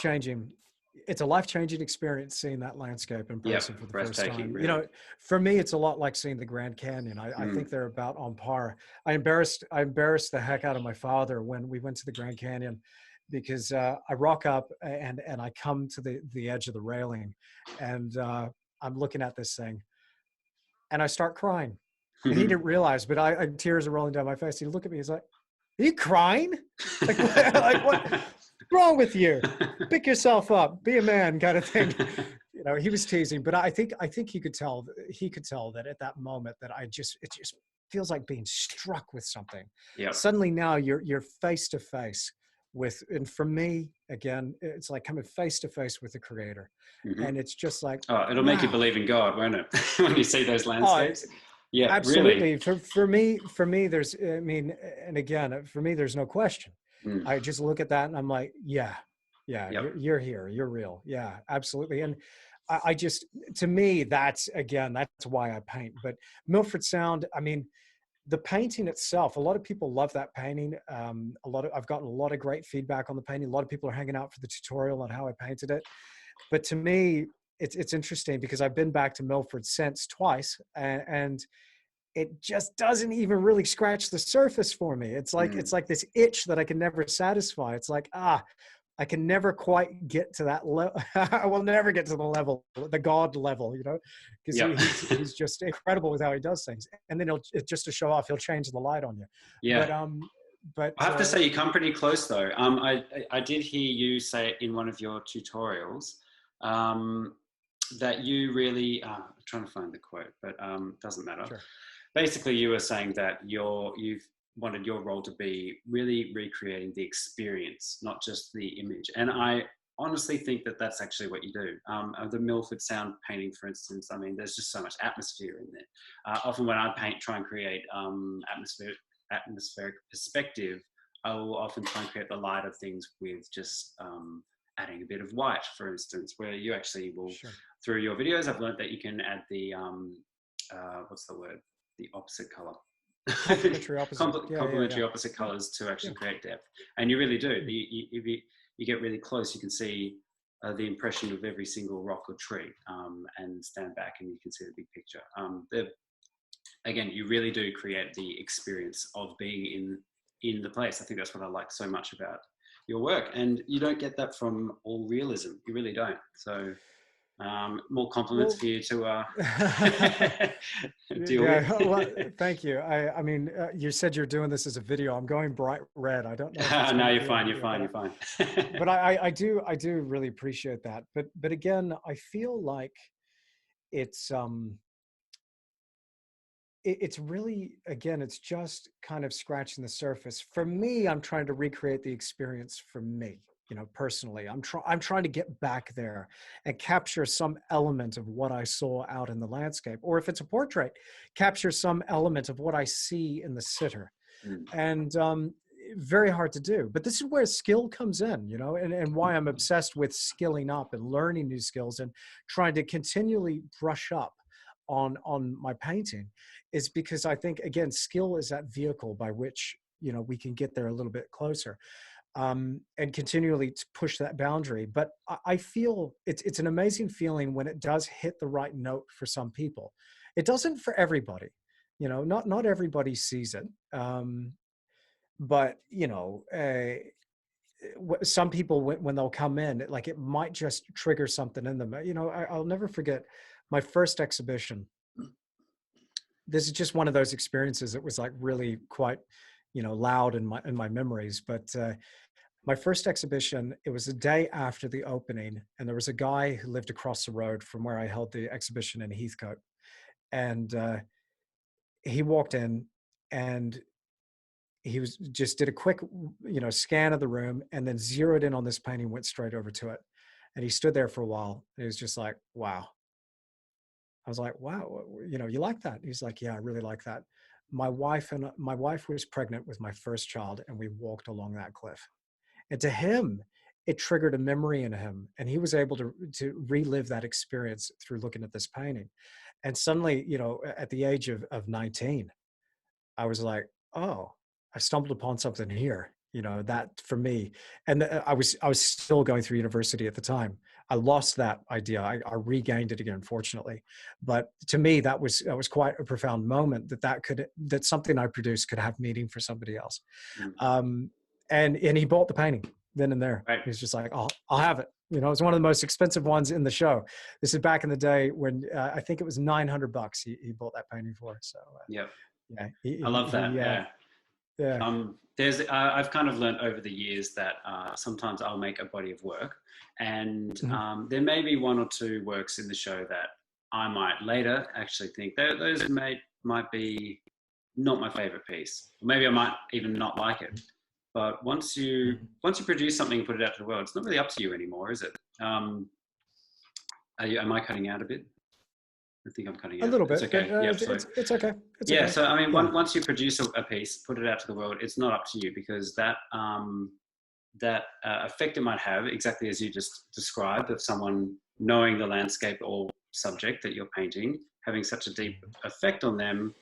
It's a life-changing experience seeing that landscape in person for the first time. Really. You know, for me, it's a lot like seeing the Grand Canyon. I think they're about on par. I embarrassed the heck out of my father when we went to the Grand Canyon, because I rock up and I come to the edge of the railing, and I'm looking at this thing, and I start crying. And he didn't realize, but tears are rolling down my face. He looked at me. He's like, "Are you crying? Like, like what's wrong with you? Pick yourself up, be a man," kind of thing. You know, he was teasing, but I think he could tell. He could tell that at that moment that it just feels like being struck with something. Yep. Suddenly now you're face to face with, and for me, again, it's like coming face to face with the creator. And it's just like, it'll make you believe in God, won't it? When you see those landscapes. Yeah, really. Absolutely. For me, there's, I mean, and again, for me, there's no question. Mm, I just look at that and I'm like, yeah, yeah, yep. you're here, you're real. Yeah, absolutely. And I just, to me, that's again, that's why I paint. But Milford Sound, I mean, the painting itself, a lot of people love that painting. I've gotten a lot of great feedback on the painting. A lot of people are hanging out for the tutorial on how I painted it. But to me, it's interesting because I've been back to Milford since twice, and it just doesn't even really scratch the surface for me. Mm, It's like this itch that I can never satisfy. It's like, I can never quite get to that level. I will never get to the level, the God level, you know, because yep. he's just incredible with how he does things. And then just to show off, he'll change the light on you. Yeah. But but I have to say you come pretty close though. I did hear you say in one of your tutorials um, that you really, I'm trying to find the quote, but doesn't matter. sure, Basically, you were saying that you've wanted your role to be really recreating the experience, not just the image. And I honestly think that that's actually what you do. The Milford Sound painting, for instance, I mean, there's just so much atmosphere in there. Often when I paint, try and create atmospheric perspective, I will often try and create the light of things with just adding a bit of white, for instance, where you actually will, sure. through your videos, I've learned that you can add the, what's the word? The opposite color. Complementary opposite. Yeah, yeah, yeah, Complementary opposite yeah, colors to yeah. actually create depth. And you really do. Mm. If you get really close, you can see the impression of every single rock or tree, and stand back and you can see the big picture. Again, you really do create the experience of being in the place. I think that's what I like so much about your work, and you don't get that from all realism. You really don't. So more compliments Well, for you to deal with. yeah. Well, thank you. I mean, you said you're doing this as a video. I'm going bright red. I don't know if it's No, going to you're be a fine. You're video, fine. You're fine. but I do really appreciate that. But again, I feel like it's it's really, again, it's just kind of scratching the surface. For me, I'm trying to recreate the experience for me, you know, personally. I'm trying to get back there and capture some element of what I saw out in the landscape, or if it's a portrait, capture some element of what I see in the sitter. Mm. And very hard to do, but this is where skill comes in, you know, and why I'm obsessed with skilling up and learning new skills and trying to continually brush up on my painting, is because I think, again, skill is that vehicle by which, you know, we can get there a little bit closer, and continually to push that boundary. But I feel it's an amazing feeling when it does hit the right note for some people. It doesn't for everybody, you know, not everybody sees it. But you know, some people, when they'll come in, like it might just trigger something in them. You know, I'll never forget my first exhibition. This is just one of those experiences that was like really quite, you know, loud in my memories. But my first exhibition, it was the day after the opening, and there was a guy who lived across the road from where I held the exhibition in Heathcote, and he walked in, and he was just did a quick, you know, scan of the room, and then zeroed in on this painting, went straight over to it, and he stood there for a while. And he was just like, wow. I was like, wow, you know, you like that? He's like, yeah, I really like that. My wife was pregnant with my first child, and we walked along that cliff. And to him, it triggered a memory in him, and he was able to relive that experience through looking at this painting. And suddenly, you know, at the age of 19, I was like, oh, I stumbled upon something here, you know, that for me. And I was still going through university at the time. I lost that idea. I regained it again, fortunately. But to me, that was quite a profound moment, that something I produced could have meaning for somebody else. Mm. Um, and he bought the painting then and there. Right. He was just like, I'll have it. You know, it's one of the most expensive ones in the show. This is back in the day when I think it was $900 he bought that painting for. So Yep. yeah, I love that. Yeah. yeah, I've kind of learned over the years that sometimes I'll make a body of work, and mhm, there may be one or two works in the show that I might later actually think that those might be not my favorite piece. Maybe I might even not like it. But mhm. once you produce something and put it out to the world, it's not really up to you anymore, is it? Am I cutting out a bit? I think I'm cutting A out. little It's bit, but okay. Yep. So it's okay. It's yeah. okay. So I mean, Yeah. once you produce a piece, put it out to the world. It's not up to you because that effect it might have, exactly as you just described, of someone knowing the landscape or subject that you're painting, having such a deep effect on them.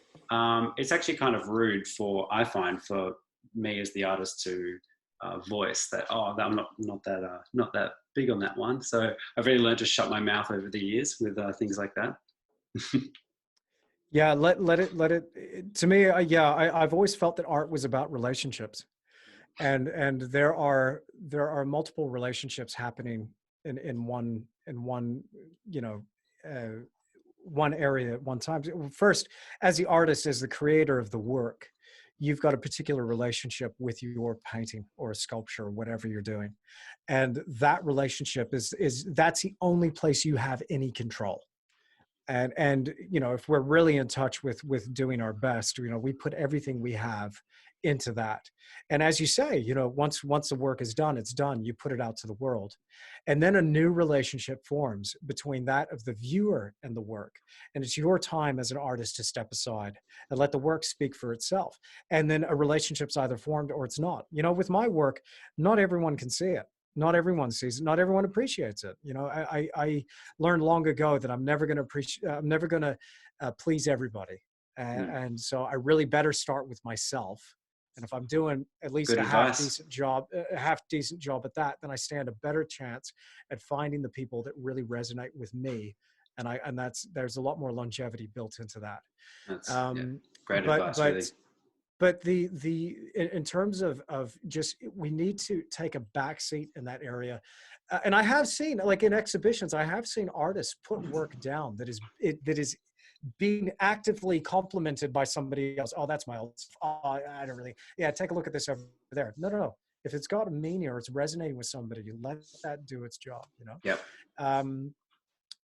It's actually kind of rude I find, for me as the artist to voice that. Oh, I'm not that big on that one. So I've really learned to shut my mouth over the years with things like that. Yeah, to me, yeah, I've always felt that art was about relationships. And there are multiple relationships happening in one you know uh, one area at one time. First, as the artist, as the creator of the work, you've got a particular relationship with your painting or a sculpture or whatever you're doing, and that relationship is that's the only place you have any control. And if we're really in touch with doing our best, we put everything we have into that. And as you say, once the work is done, it's done. You put it out to the world, and then a new relationship forms between that of the viewer and the work. And it's your time as an artist to step aside and let the work speak for itself. And then a relationship's either formed or it's not. With my work, not everyone can see it. Not everyone sees it. Not everyone appreciates it. I learned long ago that I'm never going to appreciate. I'm never going to please everybody, Mm. and so I really better start with myself. And if I'm doing at least Good a half advice. decent job, at that, then I stand a better chance at finding the people that really resonate with me, and there's a lot more longevity built into that. That's yeah, Um, great but advice, but really. but in terms of just, we need to take a back seat in that area. And I have seen, like in exhibitions, I have seen artists put work down that is being actively complimented by somebody else. Oh, that's my old stuff. Oh, I don't really, yeah, take a look at this over there. No, no, no. If it's got a meaning or it's resonating with somebody, you let that do its job, Yep. um,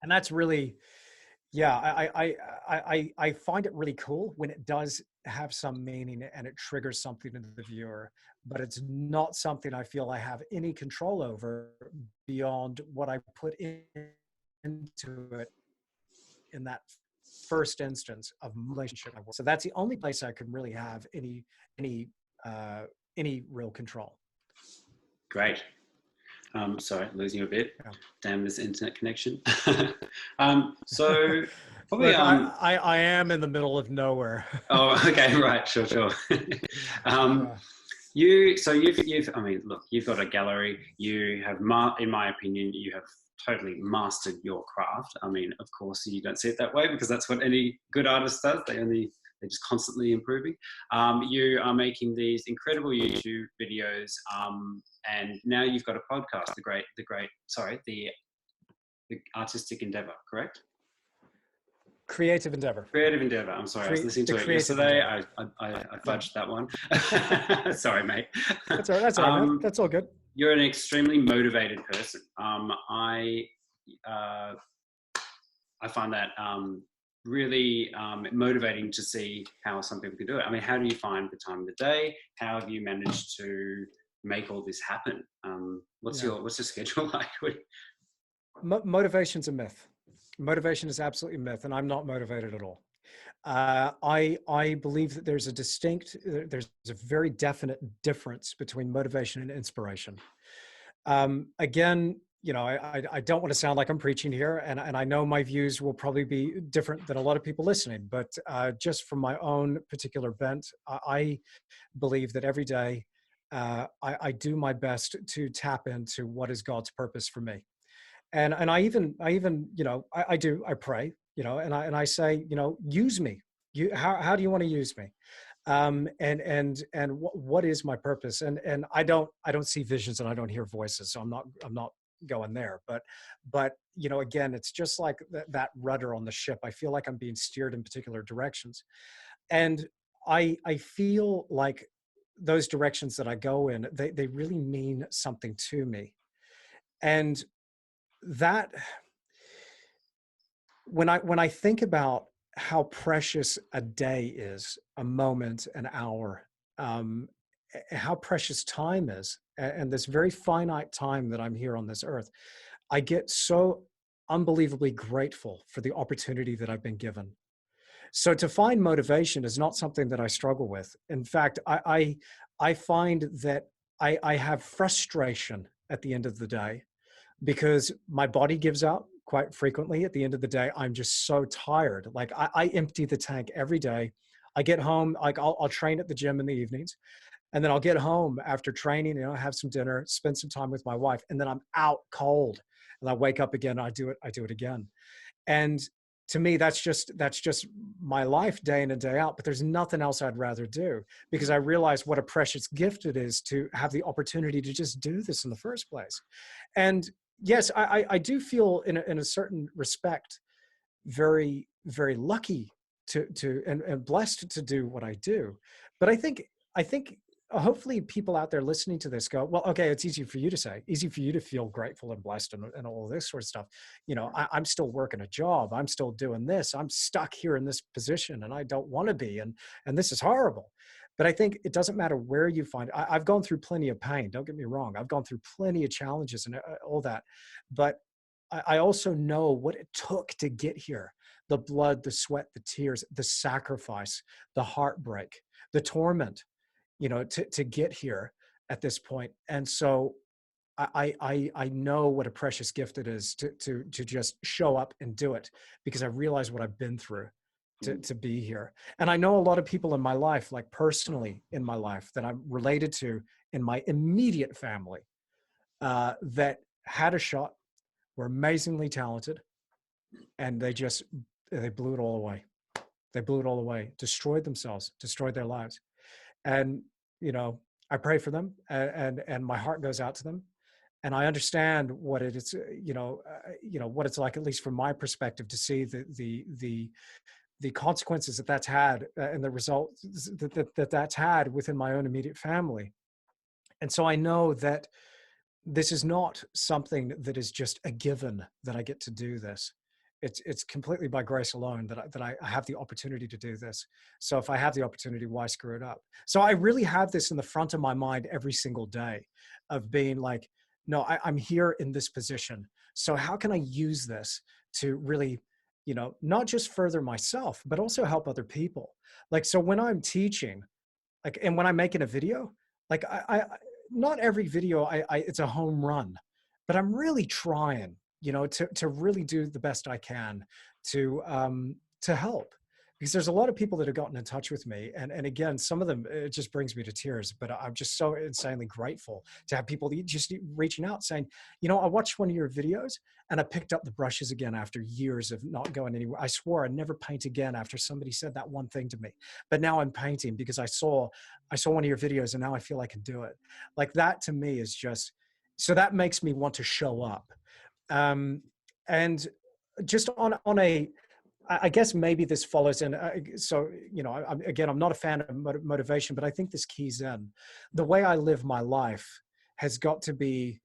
and that's really, yeah, I find it really cool when it does have some meaning and it triggers something in the viewer, but it's not something I feel I have any control over beyond what I put into it in that first instance of relationship I work. So that's the only place I can really have any uh, any real control. Great. Sorry, losing you a bit. Yeah. Damn this internet connection. So probably Look, I am in the middle of nowhere. oh, okay, right, sure. um, Yeah. you've I mean, look, you've got a gallery. You have, in my opinion, you have totally mastered your craft. I mean, of course, you don't see it that way because that's what any good artist does. They're just constantly improving. You are making these incredible YouTube videos, and now you've got a podcast. The Artistic Endeavour, correct? Creative Endeavor. Creative Endeavour. I'm sorry, I was listening The to it Creative yesterday. Endeavor. I Yeah. fudged that one. Sorry, mate. That's all right, man. um, That's all good. you're an extremely motivated person. Uh, I find that really motivating to see how some people can do it. I mean, how do you find the time of the day? How have you managed to make all this happen? Yeah. What's your schedule like? Motivation's a myth. Motivation is absolutely a myth, and I'm not motivated at all. I believe that there's a very definite difference between motivation and inspiration. Again, I don't want to sound like I'm preaching here, and I know my views will probably be different than a lot of people listening, but just from my own particular bent, I believe that every day I do my best to tap into what is God's purpose for me. And I even I pray, and I say, use me. How do you want to use me? And what is my purpose? And I don't see visions and I don't hear voices, so I'm not going there. But again, it's just like that rudder on the ship. I feel like I'm being steered in particular directions, and I feel like those directions that I go in, they really mean something to me. And that, when I think about how precious a day is, a moment, an hour, um, how precious time is, and this very finite time that I'm here on this earth, I get so unbelievably grateful for the opportunity that I've been given. So to find motivation is not something that I struggle with. In fact, I find that I have frustration at the end of the day because my body gives out quite frequently. At the end of the day, I'm just so tired. Like I empty the tank every day. I get home, like I'll train at the gym in the evenings, and then I'll get home after training, have some dinner, spend some time with my wife, and then I'm out cold. And I wake up again, I do it again. And to me, that's just my life day in and day out. But there's nothing else I'd rather do because I realize what a precious gift it is to have the opportunity to just do this in the first place. And yes, I do feel in a certain respect very, very lucky and blessed to do what I do. But I think hopefully people out there listening to this go, well, okay, it's easy for you to say, easy for you to feel grateful and blessed and all this sort of stuff. I'm still working a job. I'm still doing this. I'm stuck here in this position and I don't want to be. And this is horrible. But I think it doesn't matter where you find it. I've gone through plenty of pain. Don't get me wrong. I've gone through plenty of challenges and all that. But I also know what it took to get here: the blood, the sweat, the tears, the sacrifice, the heartbreak, the torment, to get here at this point. And so I know what a precious gift it is to just show up and do it because I realize what I've been through to be here. And I know a lot of people in my life, like personally in my life, that I'm related to in my immediate family, that had a shot, were amazingly talented, and they blew it all away. They blew it all away, destroyed themselves, destroyed their lives. And I pray for them, and my heart goes out to them. And I understand what it is, what it's like, at least from my perspective, to see the consequences that's had, and the results that's had within my own immediate family. And so I know that this is not something that is just a given that I get to do this. It's completely by grace alone that I have the opportunity to do this. So if I have the opportunity, why screw it up? So I really have this in the front of my mind every single day of being like, no, I'm here in this position. So how can I use this to really, not just further myself, but also help other people? Like, so when I'm teaching, like, and when I'm making a video, like not every video it's a home run, but I'm really trying, to really do the best I can to help, because there's a lot of people that have gotten in touch with me, and again, some of them, it just brings me to tears, but I'm just so insanely grateful to have people just reaching out saying, I watched one of your videos and I picked up the brushes again after years of not going anywhere. I swore I'd never paint again after somebody said that one thing to me, but now I'm painting because I saw one of your videos and now I feel I can do it. Like, that to me is just, so that makes me want to show up. And just on a, I guess maybe this follows in. So, I'm not a fan of motivation, but I think this keys in. The way I live my life has got to be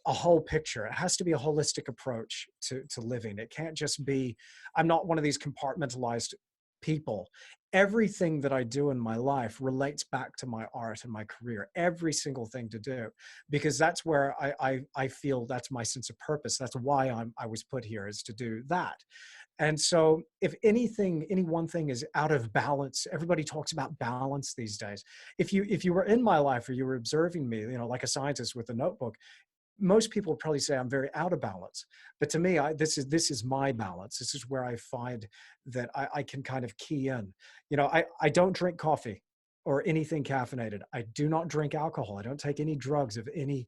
a whole picture. It has to be a holistic approach to living. It can't just be, I'm not one of these compartmentalized people. Everything that I do in my life relates back to my art and my career, every single thing to do, because that's where I feel that's my sense of purpose. That's why I was put here, is to do that. And so if anything, any one thing is out of balance, everybody talks about balance these days. If you were in my life, or you were observing me, like a scientist with a notebook, most people would probably say I'm very out of balance. But to me, this is my balance. This is where I find that I can kind of key in. I don't drink coffee or anything caffeinated. I do not drink alcohol. I don't take any drugs of any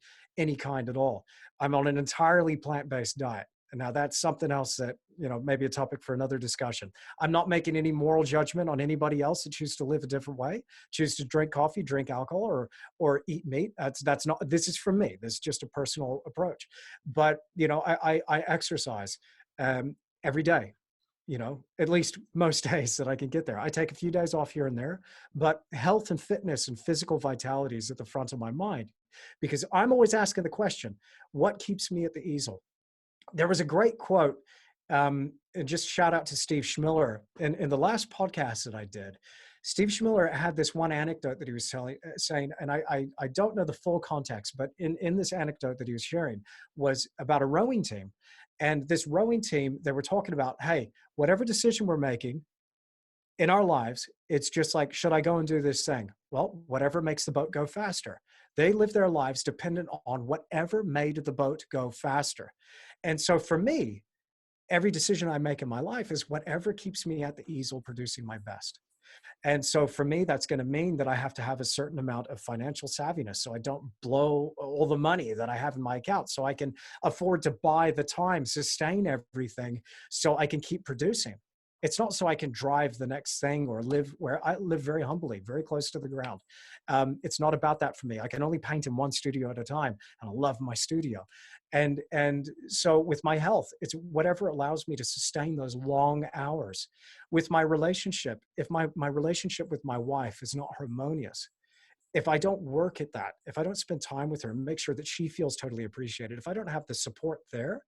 kind at all. I'm on an entirely plant-based diet. And now that's something else that, maybe a topic for another discussion. I'm not making any moral judgment on anybody else that choose to live a different way, choose to drink coffee, drink alcohol, or eat meat. That's not, this is for me. This is just a personal approach. But, I exercise every day, at least most days that I can get there. I take a few days off here and there, but health and fitness and physical vitality is at the front of my mind, because I'm always asking the question, what keeps me at the easel? There was a great quote, and just shout out to Steve Schmiller. In the last podcast that I did, Steve Schmiller had this one anecdote that he was saying, and I don't know the full context, but in this anecdote that he was sharing was about a rowing team. And this rowing team, they were talking about, hey, whatever decision we're making in our lives, it's just like, should I go and do this thing? Well, whatever makes the boat go faster. They live their lives dependent on whatever made the boat go faster. And so for me, every decision I make in my life is whatever keeps me at the easel producing my best. And so for me, that's going to mean that I have to have a certain amount of financial savviness so I don't blow all the money that I have in my account, so I can afford to buy the time, sustain everything so I can keep producing. It's not so I can drive the next thing or live where I live very humbly, very close to the ground. It's not about that for me. I can only paint in one studio at a time, and I love my studio. And so with my health, it's whatever allows me to sustain those long hours. With my relationship, if my relationship with my wife is not harmonious, if I don't work at that, if I don't spend time with her, make sure that she feels totally appreciated, if I don't have the support there,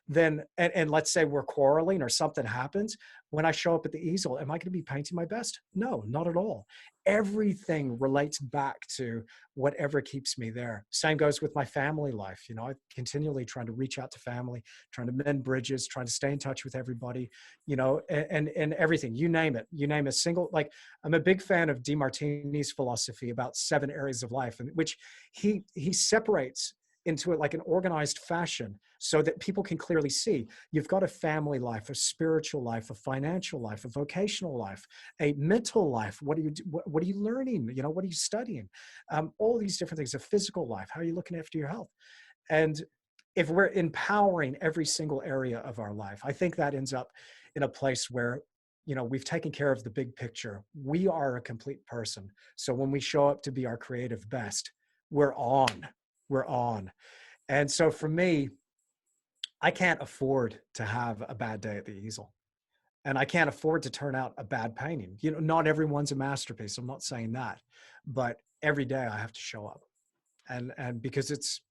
then, and let's say we're quarreling or something happens, when I show up at the easel, am I going to be painting my best? No, not at all. Everything relates back to whatever keeps me there. Same goes with my family life. You know, I'm continually trying to reach out to family, trying to mend bridges, trying to stay in touch with everybody, you know, and everything, you name it, you name a single, like, I'm a big fan of DeMartini's philosophy about 7 areas of life, in which he separates into it like an organized fashion so that people can clearly see you've got a family life, a spiritual life, a financial life, a vocational life, a mental life. What are you, what are you learning? You know, what are you studying? All these different things, a physical life. How are you looking after your health? And if we're empowering every single area of our life, I think that ends up in a place where, you know, we've taken care of the big picture. We are a complete person. So when we show up to be our creative best, we're on. We're on. And so for me, I can't afford to have a bad day at the easel. And I can't afford to turn out a bad painting. You know, not everyone's a masterpiece. I'm not saying that. But every day I have to show up. And because it's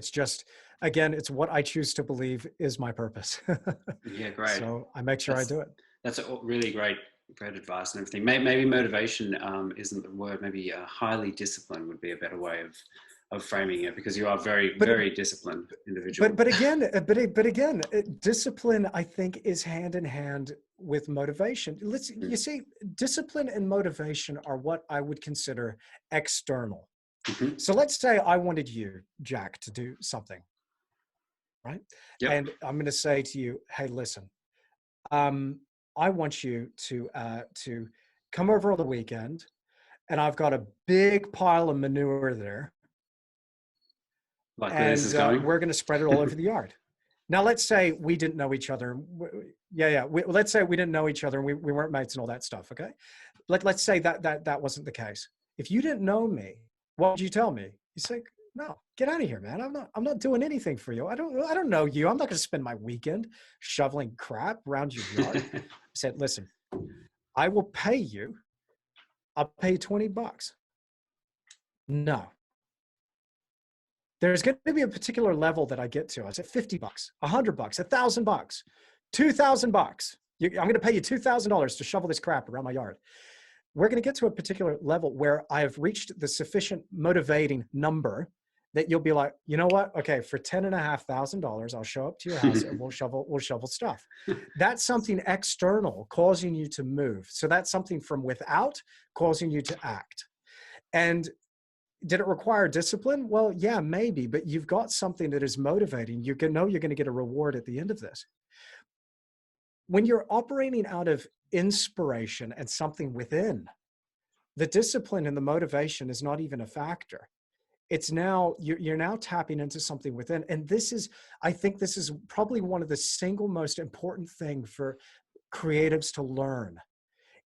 just, again, it's what I choose to believe is my purpose. Yeah, great. So I make sure I That's do it. that's a really great advice and everything. Maybe motivation isn't the word. Maybe highly disciplined would be a better way of framing it, because you are But very disciplined individual. but again, discipline, I think, is hand in hand with motivation. You see, discipline and motivation are what I would consider external. Mm-hmm. So let's say I wanted you, Jack, to do something, right? Yep. And I'm going to say to you, hey, listen, I want you to come over on the weekend, and I've got a big pile of manure there, Like where this and is going. we're going to spread it all over the yard. Now, let's say we didn't know each other. Yeah. Let's say we didn't know each other and we weren't mates and all that stuff. Okay. Let's say that wasn't the case. If you didn't know me, what would you tell me? You say, no, get out of here, man. I'm not doing anything for you. I don't know you. I'm not going to spend my weekend shoveling crap around your yard. I said, listen, I will pay you. I'll pay you $20. No, there's going to be a particular level that I get to. I said $50, $100, $1,000, $2,000. I'm going to pay you $2,000 to shovel this crap around my yard. We're going to get to a particular level where I've reached the sufficient motivating number that you'll be like, you know what? Okay, for $10,500, I'll show up to your house and we'll shovel stuff. That's something external causing you to move. So that's something from without causing you to act. And did it require discipline? Well, yeah, maybe, but you've got something that is motivating. You can know you're going to get a reward at the end of this. When you're operating out of inspiration and something within, the discipline and the motivation is not even a factor. It's now, you're now tapping into something within. And this is, I think this is probably one of the single most important thing for creatives to learn,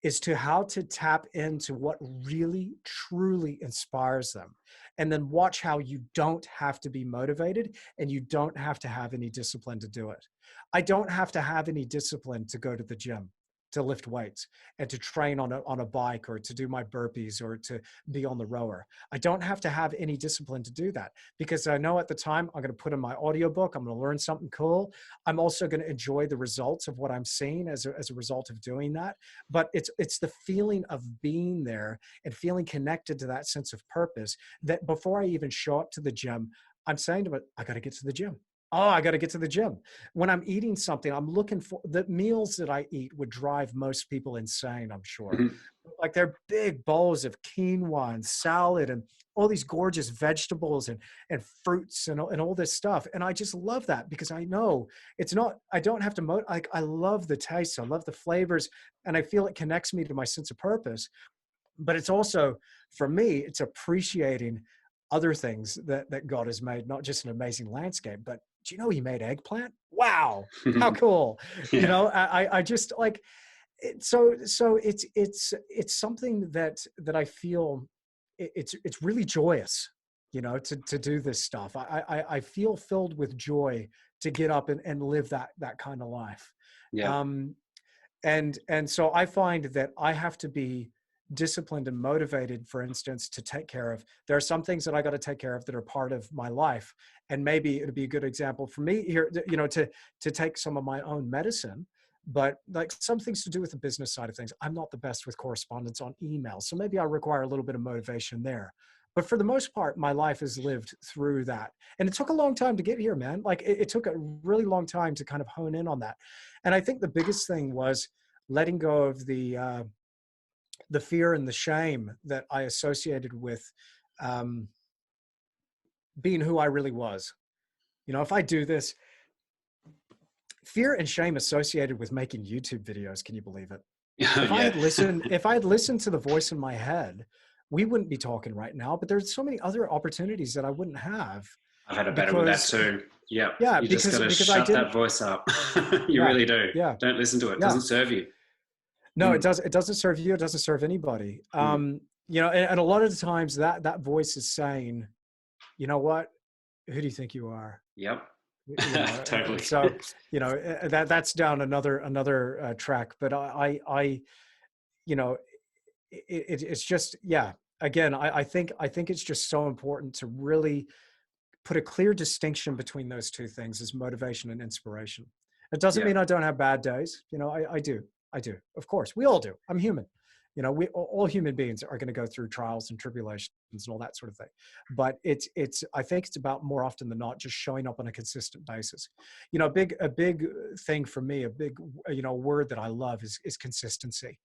is to how to tap into what really truly inspires them, and then watch how you don't have to be motivated and you don't have to have any discipline to do it. I don't have to have any discipline to go to the gym, to lift weights and to train on a bike, or to do my burpees, or to be on the rower. I don't have to have any discipline to do that, because I know at the time I'm going to put in my audiobook, I'm going to learn something cool. I'm also going to enjoy the results of what I'm seeing as a result of doing that. But it's the feeling of being there and feeling connected to that sense of purpose, that before I even show up to the gym, I'm saying to it, I got to get to the gym. oh, I got to get to the gym. When I'm eating something, I'm looking for the meals that I eat would drive most people insane, I'm sure. Mhm. Like they're big bowls of quinoa and salad and all these gorgeous vegetables and fruits and all this stuff. And I just love that because I know it's not, I don't have to, like, I love the taste, I love the flavors, and I feel it connects me to my sense of purpose. But it's also, for me, it's appreciating other things that God has made, not just an amazing landscape, but do you know he made eggplant? Wow, how cool. You Yeah. know, I just like it. So it's something that I feel it's really joyous, you know, to do this stuff. I feel filled with joy to get up and live that kind of life. Yeah. Um, and so I find that I have to be disciplined and motivated, for instance, to take care of, there are some things that I got to take care of that are part of my life. And maybe it'd be a good example for me here, you know, to take some of my own medicine. But like some things to do with the business side of things, I'm not the best with correspondence on email, so maybe I require a little bit of motivation there. But for the most part, my life is lived through that. And it took a long time to get here, man. Like it took a really long time to kind of hone in on that. And I think the biggest thing was letting go of the fear and the shame that I associated with um, being who I really was. You know, if I do this, fear and shame associated with making YouTube videos. Can you believe it? Yeah. If I had listened to the voice in my head, we wouldn't be talking right now. But there's so many other opportunities that I wouldn't have I've had a battle with that because, too. Yeah. yeah, You just got to because I shut didn't. that voice up. You Yeah, really do. yeah, Don't listen to it. It yeah. doesn't serve you. No, Mm. it doesn't serve you. It doesn't serve anybody. Mm. You know, and a lot of the times that voice is saying, you know what? Who do you think you are? Yep. You know, Totally. so you know that's down another track. But you know, it's just, yeah. Again, I think it's just so important to really put a clear distinction between those two things as motivation and inspiration. It doesn't Yeah. mean I don't have bad days. You know, I do. Of course, we all do. I'm human. You know, we all human beings are going to go through trials and tribulations and all that sort of thing. But I think it's about more often than not just showing up on a consistent basis. You know, a big thing for me, a big, you know, word that I love is consistency.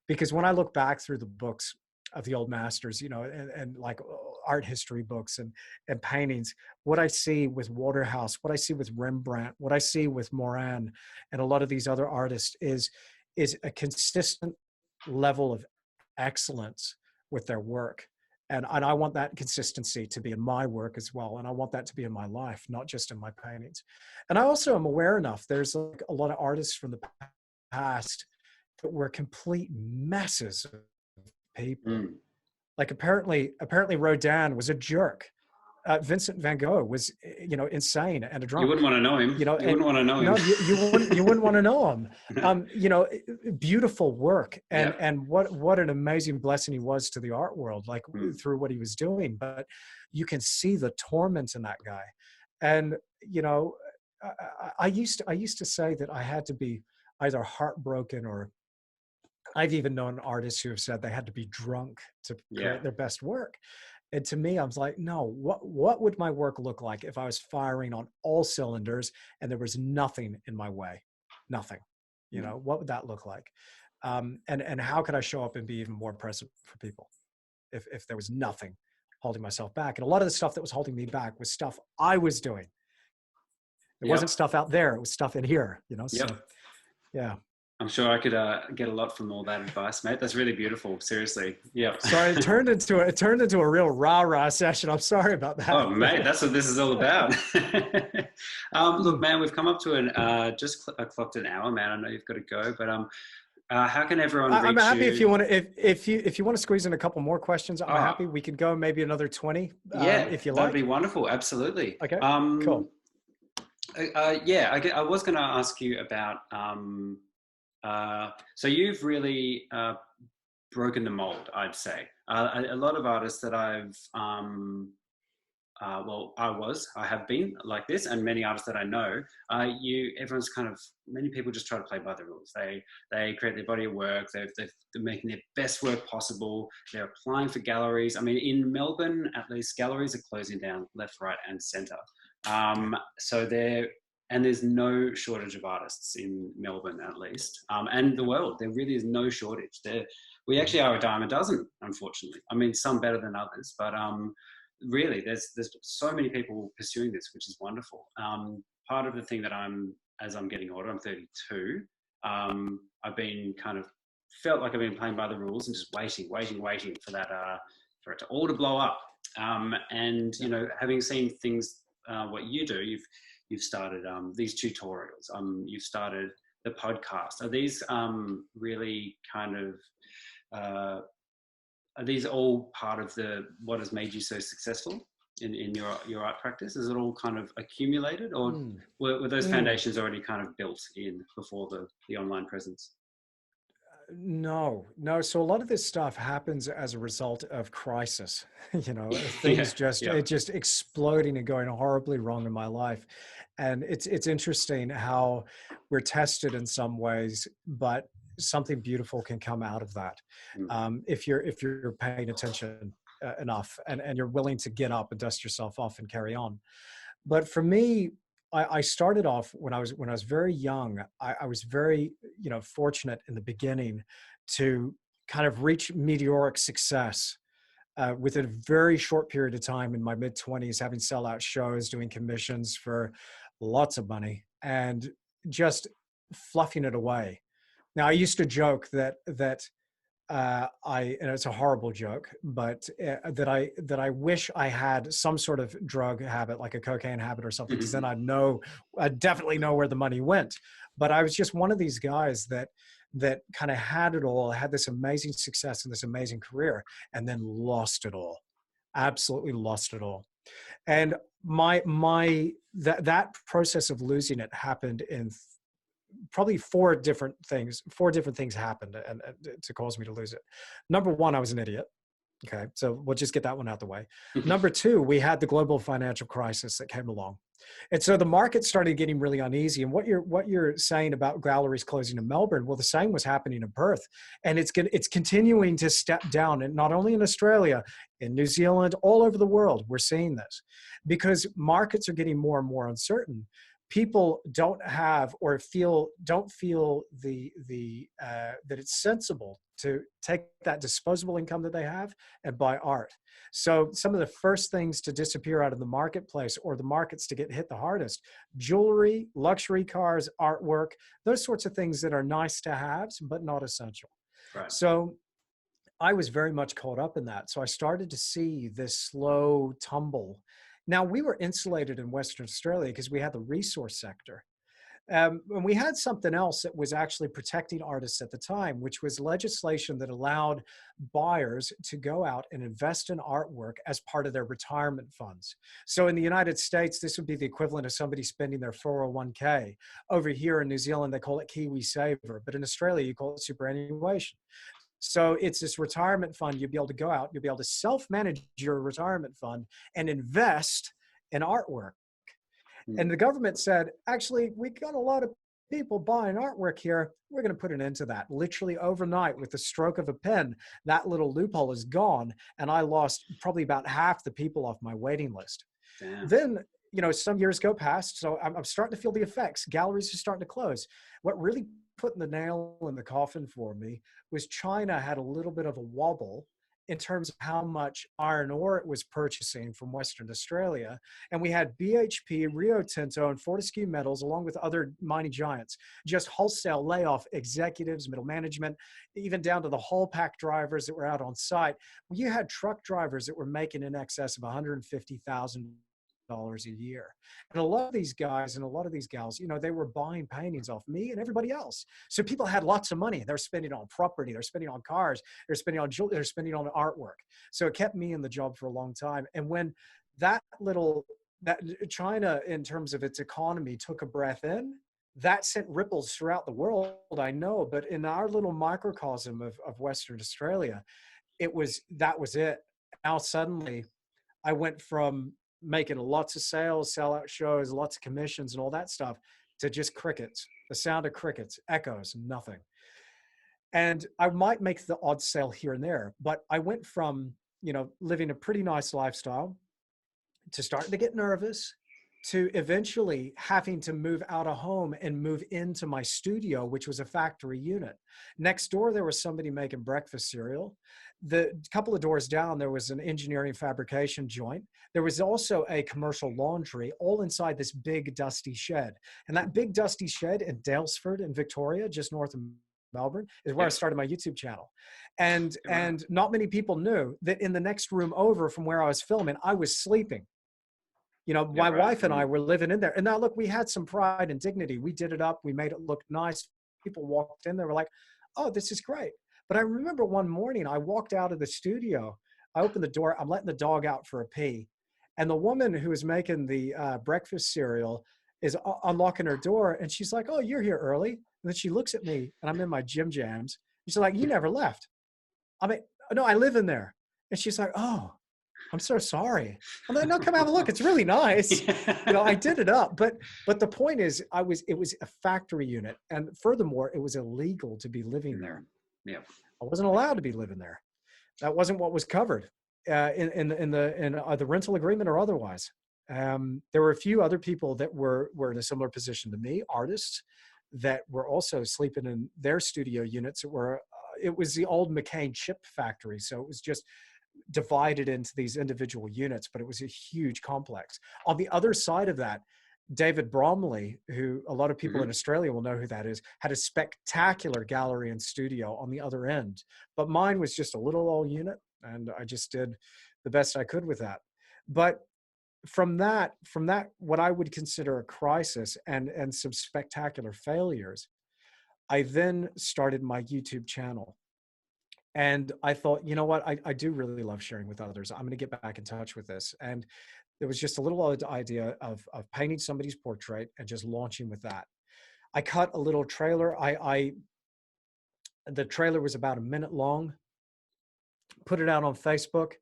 Because when I look back through the books of the old masters, you know, and like art history books and paintings, what I see with Waterhouse, what I see with Rembrandt, what I see with Moran, and a lot of these other artists is a consistent level of excellence with their work. And I want that consistency to be in my work as well. And I want that to be in my life, not just in my paintings. And I also am aware enough, there's like a lot of artists from the past that were complete messes of people. Mm. Like apparently Rodin was a jerk. Vincent van Gogh was, you know, insane and a You drunk. wouldn't want to know him. You know, You and wouldn't want to know him. no, you wouldn't want to know him. You know, beautiful work, Yeah. and what an amazing blessing he was to the art world, like Mm. through what he was doing. But you can see the torment in that guy, and you know, I used to say that I had to be either heartbroken or I've even known artists who have said they had to be drunk to Yeah. create their best work. And to me, I was like, no, what would my work look like if I was firing on all cylinders and there was nothing in my way? Nothing. You Mm. know, what would that look like? And how could I show up and be even more present for people if there was nothing holding myself back? And a lot of the stuff that was holding me back was stuff I was doing. It wasn't Yep. stuff out there, it was stuff in here, you know? Yep. So yeah. I'm sure I could get a lot from all that advice, mate. That's really beautiful. Seriously. Yep. Sorry, it turned into a real rah-rah session. I'm sorry about Oh, that. mate, that's what this is all about. Look, Mm. man, we've come up to an clocked an hour, man. I know you've got to go, but how can everyone I'm reach happy if you? you want to if you want to squeeze in a couple more questions. I'm Oh, happy. We could go maybe another 20 yeah, if you that'd be like. wonderful. Absolutely. Okay, cool. Yeah, I was going to ask you about. So you've really broken the mold, I'd say. A lot of artists that I have been like this, and many artists that I know, everyone's kind of, many people just try to play by the rules. They create their body of work. They're making their best work possible. They're applying for galleries. I mean, in Melbourne, at least, galleries are closing down left, right, and centre. So there, and there's no shortage of artists in Melbourne, at least, and the world. There really is no shortage. We actually are a dime a dozen, unfortunately. I mean, some better than others, but really, there's so many people pursuing this, which is wonderful. Part of the thing that as I'm getting older, I'm 32. I've been kind of felt like I've been playing by the rules and just waiting for that for it to all to blow up. And you know, having seen things, what you do, you've started these tutorials. You've started the podcast. Are these really kind of are these all part of what has made you so successful in your art practice? Is it all kind of accumulated, or were those foundations already kind of built in before the online presence? No, no. So a lot of this stuff happens as a result of crisis, you know, Yeah, things just, yeah. it just exploding and going horribly wrong in my life. And it's interesting how we're tested in some ways, but something beautiful can come out of that. Mm. If you're paying attention enough, and you're willing to get up and dust yourself off and carry on. But for me, I started off when I was very young. I was very, you know, fortunate in the beginning to kind of reach meteoric success within a very short period of time in my mid 20s, having sellout shows, doing commissions for lots of money, and just fluffing it away. Now, I used to joke that and it's a horrible joke, but that I wish I had some sort of drug habit, like a cocaine habit or something, because then I'd definitely know where the money went. But I was just one of these guys that kind of had it all, had this amazing success and this amazing career, and then lost it all, absolutely lost it all. And that process of losing it happened in probably four different things happened and to cause me to lose it. Number one, I was an idiot. Okay, so we'll just get that one out the way. Number two, we had the global financial crisis that came along, and so the market started getting really uneasy. And what you're saying about galleries closing in Melbourne, well, the same was happening in Perth, and it's continuing to step down. And not only in Australia, in New Zealand, all over the world, we're seeing this because markets are getting more and more uncertain. People don't feel that it's sensible to take that disposable income that they have and buy art. So some of the first things to disappear out of the marketplace, or the markets to get hit the hardest: jewelry, luxury cars, artwork, those sorts of things that are nice to haves but not essential. Right. So I was very much caught up in that. So I started to see this slow tumble. Now, we were insulated in Western Australia because we had the resource sector. And we had something else that was actually protecting artists at the time, which was legislation that allowed buyers to go out and invest in artwork as part of their retirement funds. So in the United States, this would be the equivalent of somebody spending their 401k. Over here in New Zealand, they call it Kiwi Saver, but in Australia, you call it superannuation. So it's this retirement fund. You'll be able to go out, you'll be able to self-manage your retirement fund and invest in artwork. And the government said, actually, we got a lot of people buying artwork here. We're going to put an end to that. Literally overnight, with the stroke of a pen, that little loophole is gone. And I lost probably about half the people off my waiting list. Damn. Then, you know, some years go past. So I'm starting to feel the effects. Galleries are starting to close. What really put the nail in the coffin for me was China had a little bit of a wobble in terms of how much iron ore it was purchasing from Western Australia. And we had BHP, Rio Tinto, and Fortescue Metals, along with other mining giants, just wholesale layoff executives, middle management, even down to the haul pack drivers that were out on site. You had truck drivers that were making in excess of $150,000 a year. And a lot of these guys and a lot of these gals, you know, they were buying paintings off me and everybody else. So people had lots of money. They're spending on property. They're spending on cars. They're spending on jewelry. They're spending on artwork. So it kept me in the job for a long time. And when that China, in terms of its economy, took a breath in, that sent ripples throughout the world, I know. But in our little microcosm of Western Australia, that was it. Now suddenly I went from making lots of sales, sellout shows, lots of commissions and all that stuff, to just crickets, the sound of crickets, echoes, nothing. And I might make the odd sale here and there, but I went from, you know, living a pretty nice lifestyle to starting to get nervous, to eventually having to move out of home and move into my studio, which was a factory unit. Next door, there was somebody making breakfast cereal. The couple of doors down, there was an engineering fabrication joint. There was also a commercial laundry, all inside this big dusty shed. And that big dusty shed in Dalesford in Victoria, just north of Melbourne, is where I Yep. started my YouTube channel. And Wow. and not many people knew that in the next room over from where I was filming, I was sleeping. You know, Yeah, my right. wife and I were living in there. And now look, we had some pride and dignity. We did it up. We made it look nice. People walked in, they were like, oh, this is great. But I remember one morning I walked out of the studio. I opened the door. I'm letting the dog out for a pee. And the woman who was making the breakfast cereal is unlocking her door. And she's like, oh, you're here early. And then she looks at me and I'm in my gym jams. And she's like, you never left. I mean, no, I live in there. And she's like, oh, I'm so sorry. I'm like, no, come have a look. It's really nice. You know, I Yeah. did it up. But the point is, it was a factory unit. And furthermore, it was illegal to be living there. Yep. I wasn't allowed to be living there. That wasn't what was covered in the rental agreement or otherwise. There were a few other people that were in a similar position to me, artists that were also sleeping in their studio units. It was the old McCain chip factory, so it was just divided into these individual units, but it was a huge complex. On the other side of that, David Bromley, who a lot of people in Hmm. Australia will know who that is, had a spectacular gallery and studio on the other end. But mine was just a little old unit, and I just did the best I could with that. But from that, what I would consider a crisis and some spectacular failures, I then started my YouTube channel. And I thought, you know what? I do really love sharing with others. I'm going to get back in touch with this. And there was just a little idea of painting somebody's portrait and just launching with that. I cut a little trailer. The trailer was about a minute long, put it out on Facebook.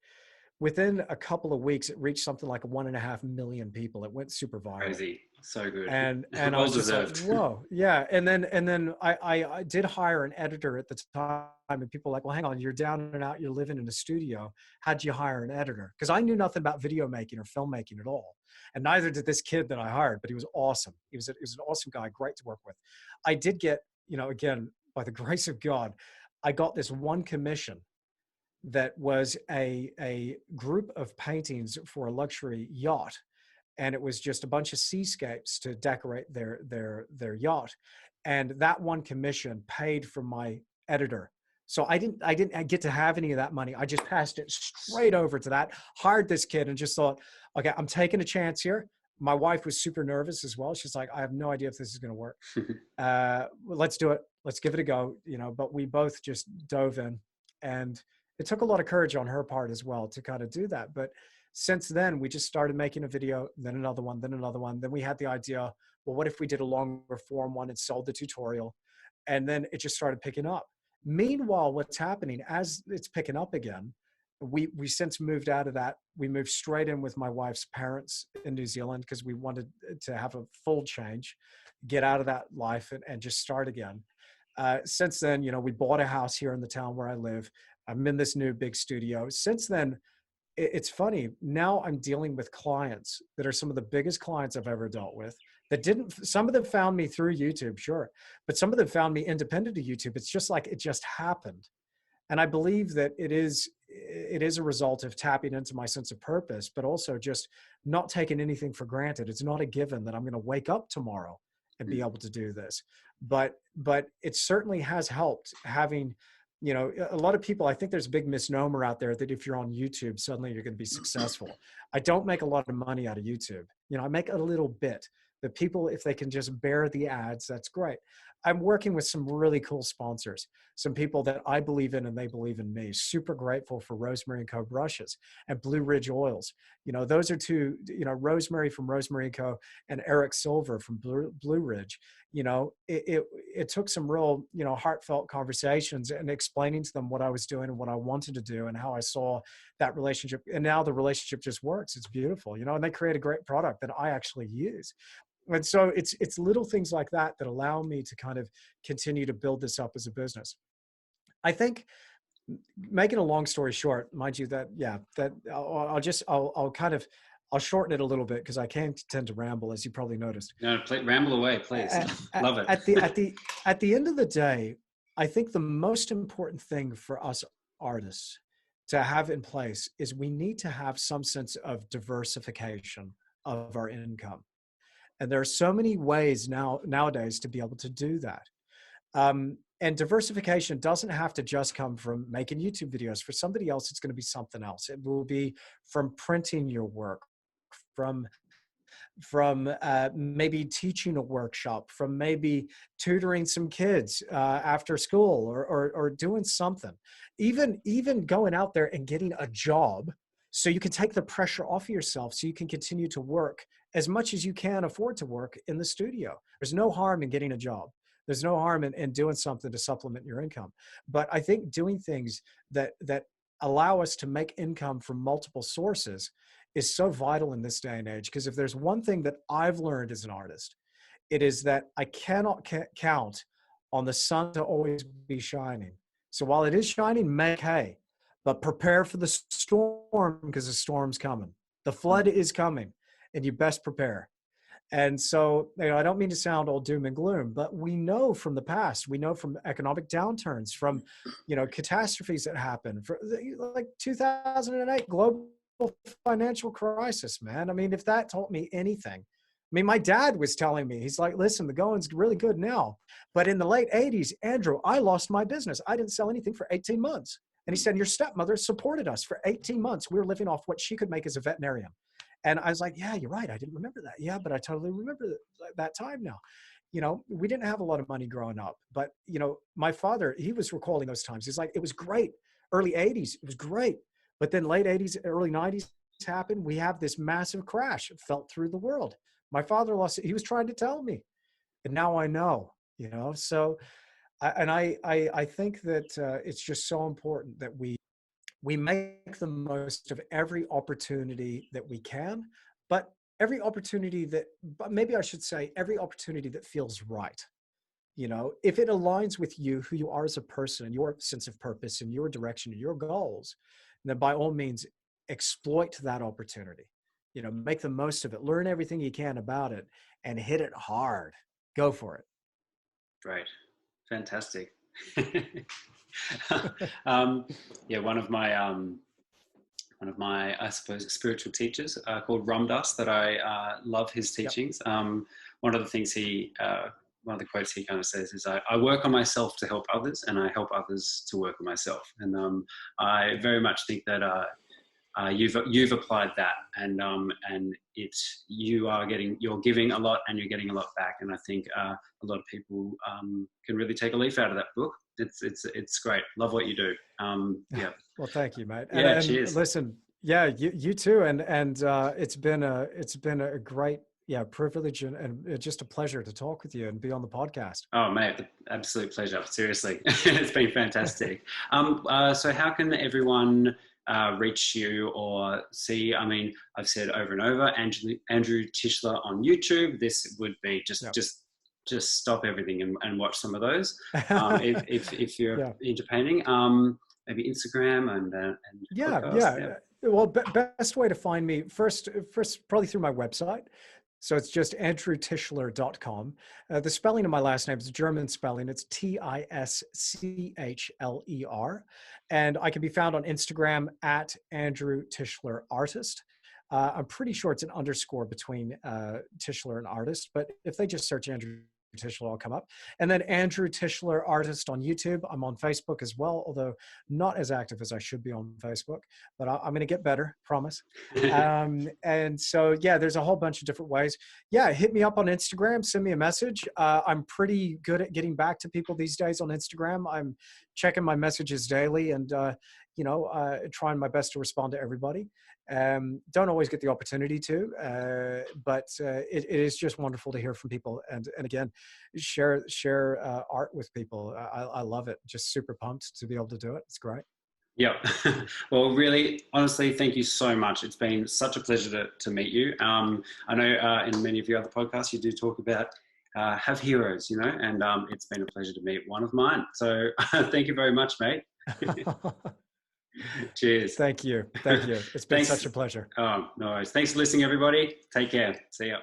Within a couple of weeks, it reached something like 1.5 million people. It went super viral. Crazy. So good. And I Well was just like, deserved. whoa, yeah. And then I did hire an editor at the time, and people were like, well, hang on, you're down and out, you're living in a studio. How'd you hire an editor? Because I knew nothing about video making or filmmaking at all, and neither did this kid that I hired. But he was awesome. He was an awesome guy, great to work with. I did get, you know, again by the grace of God, I got this one commission that was a group of paintings for a luxury yacht, and it was just a bunch of seascapes to decorate their yacht. And that one commission paid for my editor. So I didn't get to have any of that money. I just passed it straight over to that, hired this kid, and just thought, okay, I'm taking a chance here. My wife was super nervous as well. She's like, I have no idea if this is going to work. Well, let's do it. Let's give it a go. You know, but we both just dove in, and it took a lot of courage on her part as well to kind of do that. But since then, we just started making a video, then another one, then another one. Then we had the idea, well, what if we did a longer form one and sold the tutorial? And then it just started picking up. Meanwhile, what's happening as it's picking up again, we since moved out of that. We moved straight in with my wife's parents in New Zealand because we wanted to have a full change, get out of that life and just start again. Since then, you know, we bought a house here in the town where I live. I'm in this new big studio. Since then, it's funny. Now I'm dealing with clients that are some of the biggest clients I've ever dealt with that didn't, some of them found me through YouTube, sure, but some of them found me independent of YouTube. It's just like it just happened. And I believe that it is a result of tapping into my sense of purpose, but also just not taking anything for granted. It's not a given that I'm going to wake up tomorrow and be able to do this. But it certainly has helped having, you know, a lot of people, I think there's a big misnomer out there that if you're on YouTube, suddenly you're going to be successful. I don't make a lot of money out of YouTube. You know, I make a little bit. The people, if they can just bear the ads, that's great. I'm working with some really cool sponsors, some people that I believe in and they believe in me. Super grateful for Rosemary & Co. brushes and Blue Ridge oils. You know, those are two, you know, Rosemary from Rosemary & Co. and Eric Silver from Blue Ridge. You know, it took some real, you know, heartfelt conversations and explaining to them what I was doing and what I wanted to do and how I saw that relationship. And now the relationship just works. It's beautiful, you know, and they create a great product that I actually use. And so it's little things like that that allow me to kind of continue to build this up as a business. I think, making a long story short, mind you, that yeah, that I'll kind of I'll shorten it a little bit because I can tend to ramble, as you probably noticed. No, ramble away, please. At, Love it. at the end of the day, I think the most important thing for us artists to have in place is we need to have some sense of diversification of our income. And there are so many ways nowadays to be able to do that. And diversification doesn't have to just come from making YouTube videos. For somebody else, it's going to be something else. It will be from printing your work, from maybe teaching a workshop, from maybe tutoring some kids after school, or doing something, even going out there and getting a job so you can take the pressure off of yourself so you can continue to work as much as you can afford to work in the studio. There's no harm in getting a job. There's no harm in doing something to supplement your income. But I think doing things that allow us to make income from multiple sources is so vital in this day and age. Because if there's one thing that I've learned as an artist, it is that I cannot count on the sun to always be shining. So while it is shining, make hay, but prepare for the storm, because the storm's coming. The flood is coming, and you best prepare. And so, I don't mean to sound all doom and gloom, but we know from the past, we know from economic downturns, from, catastrophes that happen, for like 2008 global financial crisis, man. I mean, if that taught me anything, I mean, my dad was telling me, he's like, listen, the going's really good now. But in the late 80s, Andrew, I lost my business. I didn't sell anything for 18 months. And he said, your stepmother supported us for 18 months. We were living off what she could make as a veterinarian. And I was like, yeah, you're right. I didn't remember that. Yeah, but I totally remember that time now. We didn't have a lot of money growing up, but, my father, he was recalling those times. He's like, it was great. Early 80s, it was great. But then late 80s, early 90s happened. We have this massive crash. It felt through the world. My father lost it. He was trying to tell me. And now I know, So, I think that it's just so important that we make the most of every opportunity that we can, but maybe I should say every opportunity that feels right. If it aligns with you, who you are as a person, and your sense of purpose and your direction and your goals, then by all means, exploit that opportunity. Make the most of it, learn everything you can about it, and hit it hard. Go for it. Great. Fantastic. Yeah, one of my I suppose spiritual teachers called Ram Dass, that I love his teachings. Yep. One of the things one of the quotes he kind of says is, I work on myself to help others, and I help others to work on myself. And I very much think that you've applied that, and you're giving a lot and you're getting a lot back. And I think a lot of people can really take a leaf out of that book. It's great. Love what you do. Yeah. Well, thank you, mate. Yeah. And Cheers. Listen, yeah, you too. And it's been a great privilege and just a pleasure to talk with you and be on the podcast. Oh, mate, absolute pleasure. Seriously, it's been fantastic. So how can everyone reach you or see? I mean, I've said over and over, Andrew Tischler on YouTube. This would be just stop everything and watch some of those. If you're into painting, maybe Instagram and podcast. Well, best way to find me first probably through my website. So it's just andrewtischler.com. The spelling of my last name is a German spelling. It's Tischler. And I can be found on Instagram at Andrew Tischler Artist. I'm pretty sure it's an underscore between Tischler and Artist, but if they just search Andrew Tischler, I'll come up. And then Andrew Tischler Artist on YouTube. I'm on Facebook as well, although not as active as I should be on Facebook, but I'm going to get better, promise. And so, there's a whole bunch of different ways. Hit me up on Instagram, send me a message. I'm pretty good at getting back to people these days on Instagram. I'm checking my messages daily and, trying my best to respond to everybody. Don't always get the opportunity to, but it is just wonderful to hear from people and again, share art with people. I love it. Just super pumped to be able to do it. It's great. Yep. Well, really, honestly, thank you so much. It's been such a pleasure to meet you. I know in many of your other podcasts, you do talk about have heroes, and it's been a pleasure to meet one of mine. So thank you very much, mate. Cheers. Thank you. Thank you. It's been such Thanks. a pleasure. No worries. Thanks for listening, everybody. Take care. See ya.